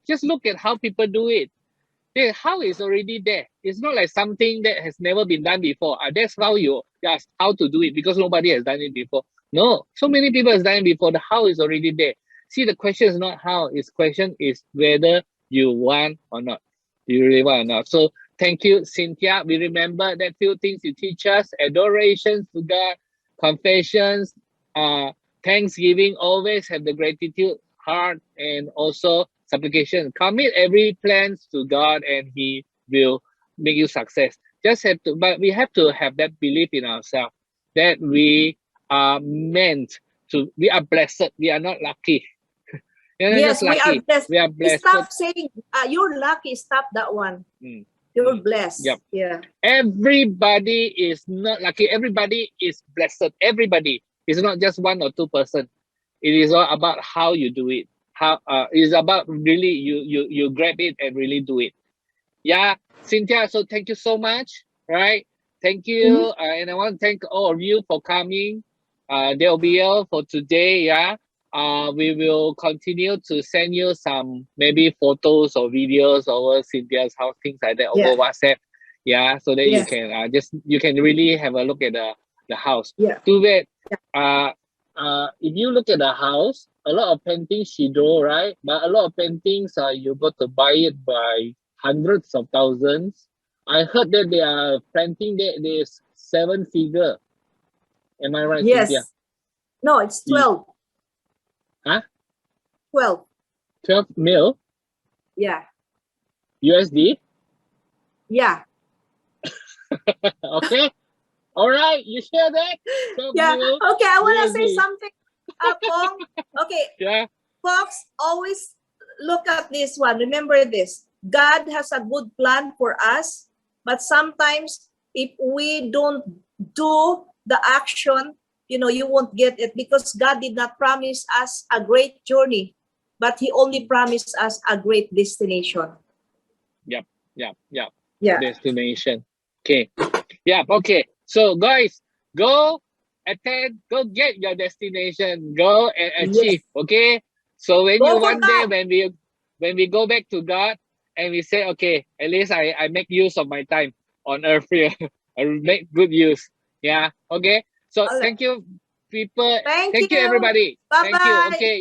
Just look at how people do it. The how is already there. It's not like something that has never been done before. That's how you ask how to do it because nobody has done it before. No, so many people has done it before. The how is already there. See, the question is not how. Its question is whether you want or not. Do you really want or not? So thank you, Cynthia. We remember that few things you teach us: adorations to God, confessions, thanksgiving. Always have the gratitude heart, and also supplication. Commit every plans to God, and He will make you success. Just have to, but we have to have that belief in ourselves that we are meant to. We are blessed. We are not lucky. You're not
Yes,
just
we are
lucky.
blessed.
We are blessed.
Stop saying you're lucky. Stop that one.
Mm.
You're blessed.
Yep.
Yeah.
Everybody is not lucky. Everybody is blessed. Everybody. It's not just one or two person. It is all about how you do it. How it's about really you grab it and really do it. Yeah, Cynthia. So thank you so much. Right. Thank you. And I want to thank all of you for coming. That will be all for today. Yeah. We will continue to send you some maybe photos or videos over Cynthia's house, things like that over
Yeah.
WhatsApp. Yeah, so that you
Yes.
can you can really have a look at the house.
Yeah.
Too bad. If you look at the house, a lot of paintings she draw, right? But a lot of paintings you got to buy it by hundreds of thousands. I heard that they are painting that there's 7 figure. Am I right,
Yes.
Cynthia?
No, it's 12.
Huh?
12.
12 mil
Yeah.
USD.
Yeah.
Okay. All right. You share that? 12
Yeah.
mil
Okay, I want to say
USD.
something. Pong. Okay,
Yeah.
folks, always look at this one. Remember this. God has a good plan for us, but sometimes if we don't do the action, you won't get it, because God did not promise us a great journey, but He only promised us a great destination.
Yep.
Yeah.
Destination. Okay. Yeah. Okay. So guys, go attend, go get your destination, go and achieve. Okay. So when
Go
you
for
one day
God.
when we go back to God and we say, okay, at least I make use of my time on earth here. I make good use. Yeah. Okay. So
All right.
thank you, people.
Thank
Thank you,
you.
everybody. Thank you.
Bye-bye.
Okay.